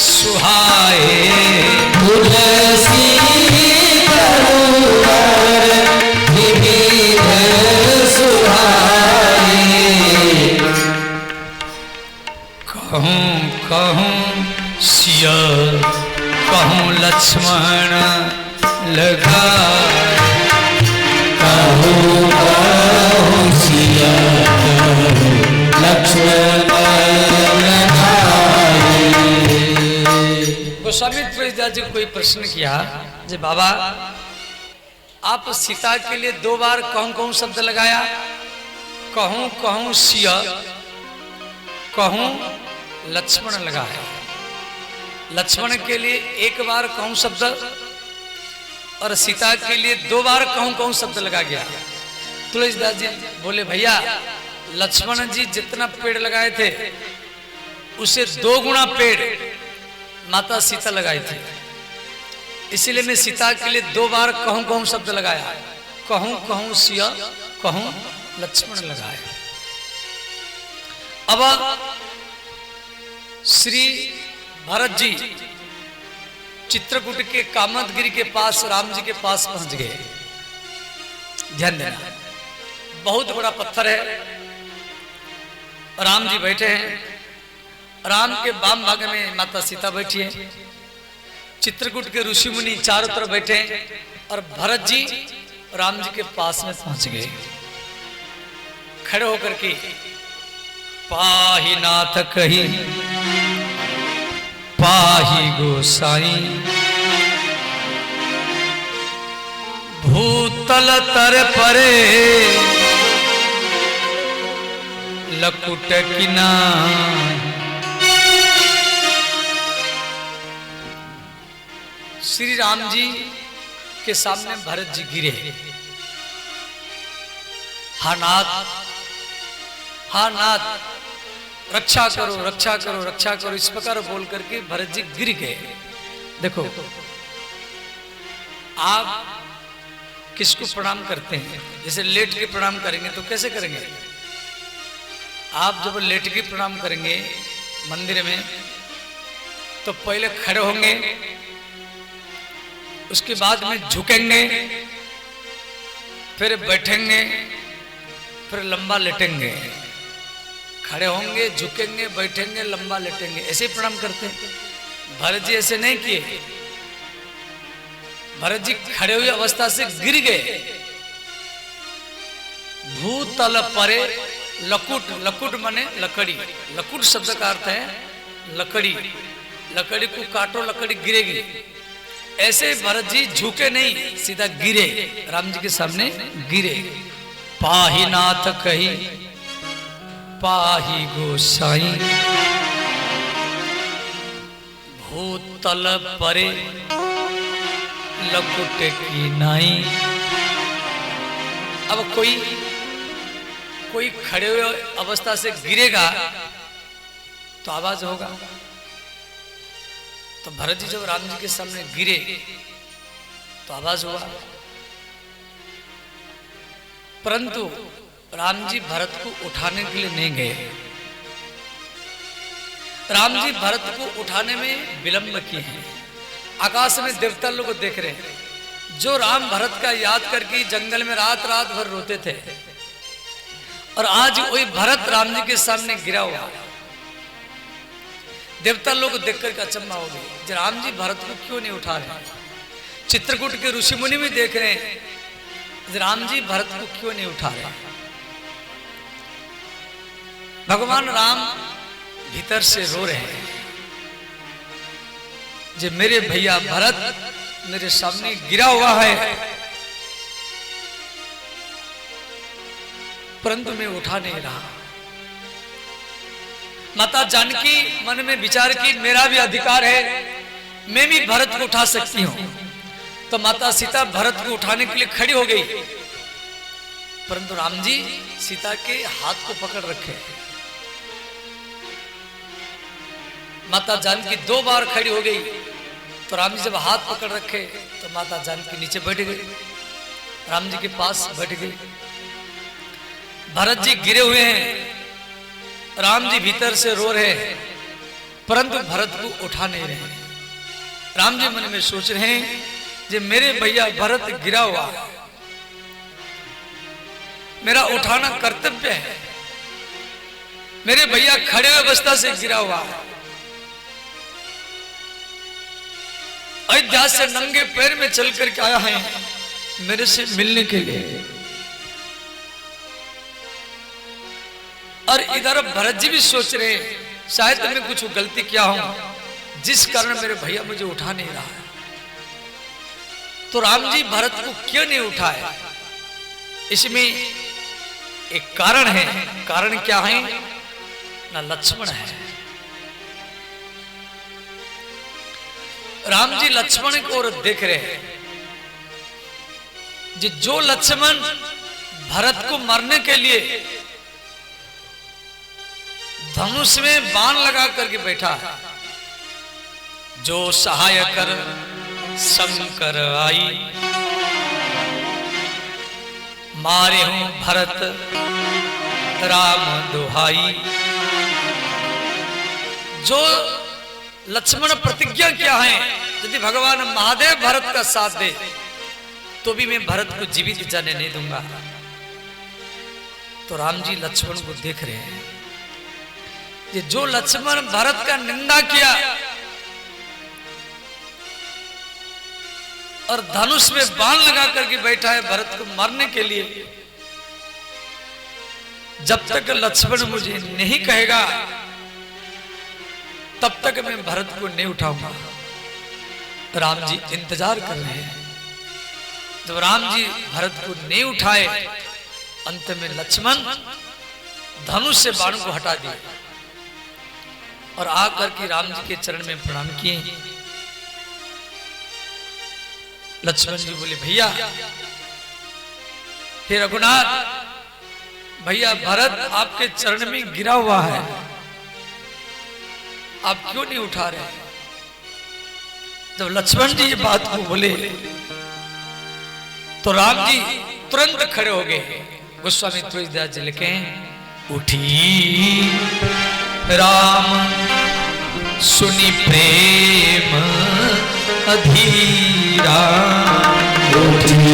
सुहाए, तुलसी तरुवर विविध सुहाए, कहूँ कहूँ सिया कहूँ लक्ष्मण लगाए, कहूँ कहूँ सिया कहूँ लक्ष्मण लगाए। गोस्वामी तुलसीदास जी को कोई प्रश्न किया, जी बाबा आप सीता के लिए 2 बार कहूँ कहूँ शब्द लगाया, कहूँ कहूँ सिया कहूँ लक्ष्मण लगाया। लक्ष्मण के लिए 1 बार कहूँ शब्द और सीता के लिए 2 बार कहूँ कहूँ शब्द लगा गया। तुलसीदास जी बोले भैया लक्ष्मण जी जितना पेड़ लगाए थे उसे 2 गुना पेड़ माता सीता लगाई थी, इसीलिए मैं सीता के लिए 2 बार कहूँ कहूँ शब्द लगाया, कहूँ कहूँ सिया कहूँ लक्ष्मण लगाया। अब श्री भरत जी चित्रकूट के कामतगिरी के पास राम जी के पास पहुंच गए। ध्यान देना, बहुत बड़ा पत्थर है, राम जी बैठे हैं, राम के वाम भाग में माता सीता बैठी है, चित्रकूट के ऋषि मुनि चारों तरफ बैठे हैं और भरत जी राम जी के पास में पहुंच गए। खड़े होकर के पाहि नाथ कही पाहि गोसाई, भूतल तर परे लकुट किनाय। श्री राम जी के सामने भरत जी गिरे, हा नाथ रक्षा करो रक्षा करो रक्षा करो, इस प्रकार बोल करके भरत जी गिर गए। देखो आप किसको प्रणाम करते हैं, जैसे लेट के प्रणाम करेंगे तो कैसे करेंगे? आप जब लेट के प्रणाम करेंगे मंदिर में तो पहले खड़े होंगे, उसके बाद में झुकेंगे, फिर बैठेंगे, फिर लंबा लेटेंगे। खड़े होंगे, झुकेंगे, बैठेंगे, लंबा लेटेंगे, ऐसे प्रणाम करते हैं। भरत जी ऐसे नहीं किए, भरत जी खड़े हुई अवस्था से गिर गए। भूतल परे लकुट, लकुट माने लकड़ी, लकुट शब्द का अर्थ है लकड़ी, लकड़ी को काटो लकड़ी गिरेगी। ऐसे भरत जी झुके नहीं, सीधा गिरे, राम जी के सामने गिरे। पाहि नाथ कही पाहि गोसाई, भूतल परे लकुट की नाई। अब कोई खड़े हुए अवस्था से गिरेगा तो आवाज होगा। तो भरत जी जब राम जी के सामने गिरे तो आवाज हुआ, परंतु राम जी भरत को उठाने के लिए नहीं गए। राम जी भरत को उठाने में विलंब किए हैं। आकाश में देवता लोग देख रहे हैं, जो राम भरत का याद करके जंगल में रात रात भर रोते थे, और आज वही भरत राम जी के सामने गिरा हुआ। देवता लोग देख करके अचंभा हो गए, राम जी भरत को क्यों नहीं उठा रहे? चित्रकूट के ऋषि मुनि भी देख रहे हैं, राम जी भरत को क्यों नहीं उठा रहे? भगवान राम भीतर से रो रहे हैं, जो मेरे भैया भरत मेरे सामने गिरा हुआ है, परंतु मैं उठा नहीं रहा। माता जानकी मन में विचार की, मेरा भी अधिकार है, मैं भी भरत को उठा सकती हूं, तो माता सीता भरत को उठाने के लिए खड़ी हो गई, परंतु राम जी सीता के हाथ को पकड़ रखे। माता जानकी 2 बार खड़ी हो गई, तो राम जी जब हाथ पकड़ रखे तो माता जानकी नीचे बैठ गई, राम जी के पास बैठ गई। भरत जी गिरे हुए हैं, राम जी भीतर से रो रहे हैं, परंतु भरत को उठा नहीं रहे। राम जी मन में सोच रहे हैं कि मेरे भैया भरत गिरा हुआ है, मेरा उठाना कर्तव्य है। मेरे भैया खड़े अवस्था से गिरा हुआ है, अयोध्या से नंगे पैर में चल करके आया है मेरे से मिलने के लिए। और इधर भरत जी भी सोच रहे हैं शायद मैं कुछ गलती किया हूं जिस कारण मेरे भैया मुझे उठा नहीं रहा है। तो राम जी भरत को क्यों नहीं उठाए, इसमें एक कारण है। कारण क्या है ना, लक्ष्मण है। राम जी लक्ष्मण को और देख रहे हैं, जो लक्ष्मण भरत को मारने के लिए धनुष में बाण लगा करके बैठा है, जो सहाय कर शंकर आई, मारे हूं भरत राम दुहाई। जो लक्ष्मण प्रतिज्ञा क्या है, यदि भगवान महादेव भरत का साथ दे तो भी मैं भरत को जीवित जाने नहीं दूंगा। तो राम जी लक्ष्मण को देख रहे हैं, ये जो लक्ष्मण भरत का निंदा किया और धनुष में बाण लगा करके बैठा है भरत को मारने के लिए, जब तक लक्ष्मण मुझे नहीं कहेगा तब तक मैं भरत को नहीं उठाऊंगा। राम जी इंतजार कर रहे हैं। जब राम जी भरत को नहीं उठाए, अंत में लक्ष्मण धनुष से बाण को हटा दिए और आकर के राम जी के चरण में प्रणाम किए। लक्ष्मण जी बोले, भैया हे रघुनाथ, भैया भरत आपके चरण में गिरा हुआ है, आप क्यों नहीं उठा रहे? जब लक्ष्मण जी ये बात को बोले तो राम जी तुरंत खड़े हो गए। गोस्वामी तुलसीदास जी लिखे, उठी राम सुनी प्रेम अधीरा, उठी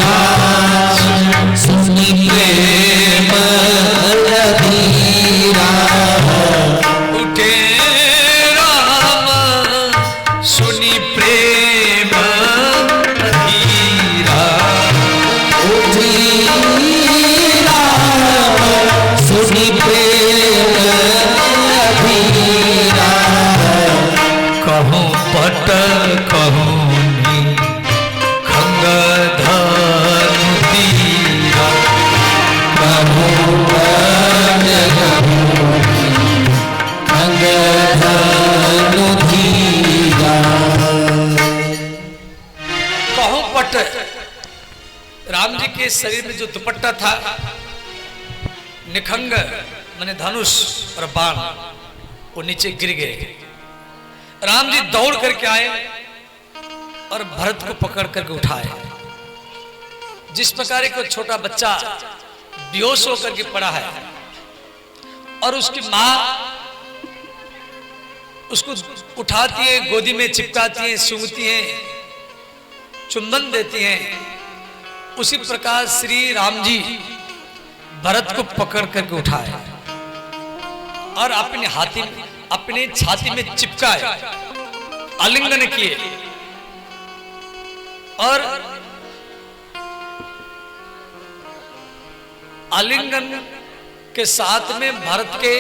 राम सुनी प्रेम अधीरा, उठे राम सुनी प्रेम अधीरा, उठी राम सुनी प्रेम अधीरा, कहूँ पट कहूँ खंग धनु तीरा, कहूँ पट कहूँ खंग धनु धीरा। कहूँ पट, राम जी के शरीर में जो दुपट्टा था, निखंग माने धनुष और बाण, वो नीचे गिर गए। राम जी दौड़ करके आए और भरत को पकड़ करके उठाए। जिस प्रकार एक छोटा बच्चा बेहोश होकर के पड़ा है और उसकी माँ उसको उठाती है, गोदी में चिपकाती है, सूंघती है, चुंबन देती है, उसी प्रकार श्री राम जी भरत को पकड़ करके उठाए और अपने छाती में चिपकाए, आलिंगन किए और आलिंगन के साथ में भरत के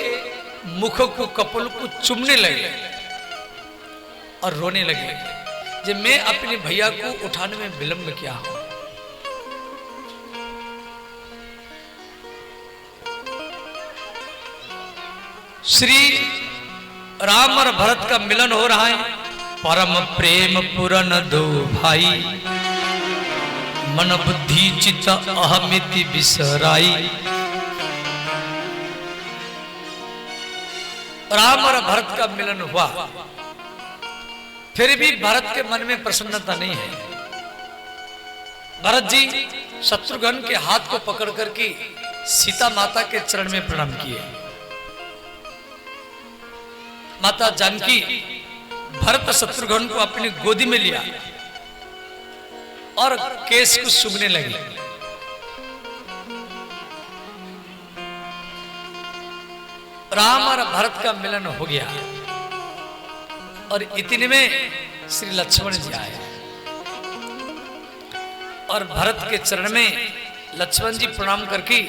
मुख को, कपोल को चूमने लगे और रोने लगे, जब मैं अपने भैया को उठाने में विलंब किया हूं। श्री राम और भरत का मिलन हो रहा है, परम प्रेम पुरन दो भाई, मन बुद्धि चित्त अहमिति बिसराई। राम और भरत का मिलन हुआ, फिर भी भरत के मन में प्रसन्नता नहीं है। भरत जी शत्रुघ्न के हाथ को पकड़ करके सीता माता के चरण में प्रणाम किए। माता जानकी भरत शत्रुघ्न को अपनी गोदी में लिया और केस को सूंघने लगी। राम और भरत का मिलन हो गया और इतने में श्री लक्ष्मण जी आए और भरत के चरण में लक्ष्मण जी प्रणाम करके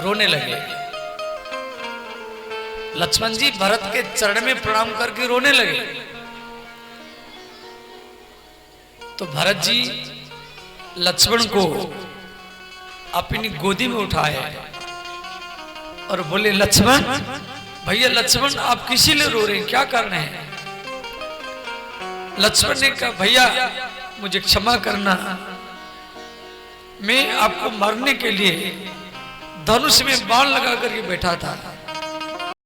रोने लगे। लक्ष्मण जी भरत के चरण में प्रणाम करके रोने लगे तो भरत जी लक्ष्मण को अपनी गोदी में उठाए और बोले, लक्ष्मण भैया लक्ष्मण आप किसी लिए रो रहे हैं, क्या कारण है? लक्ष्मण ने कहा, भैया मुझे क्षमा करना, मैं आपको मारने के लिए धनुष में बाण लगा करके बैठा था,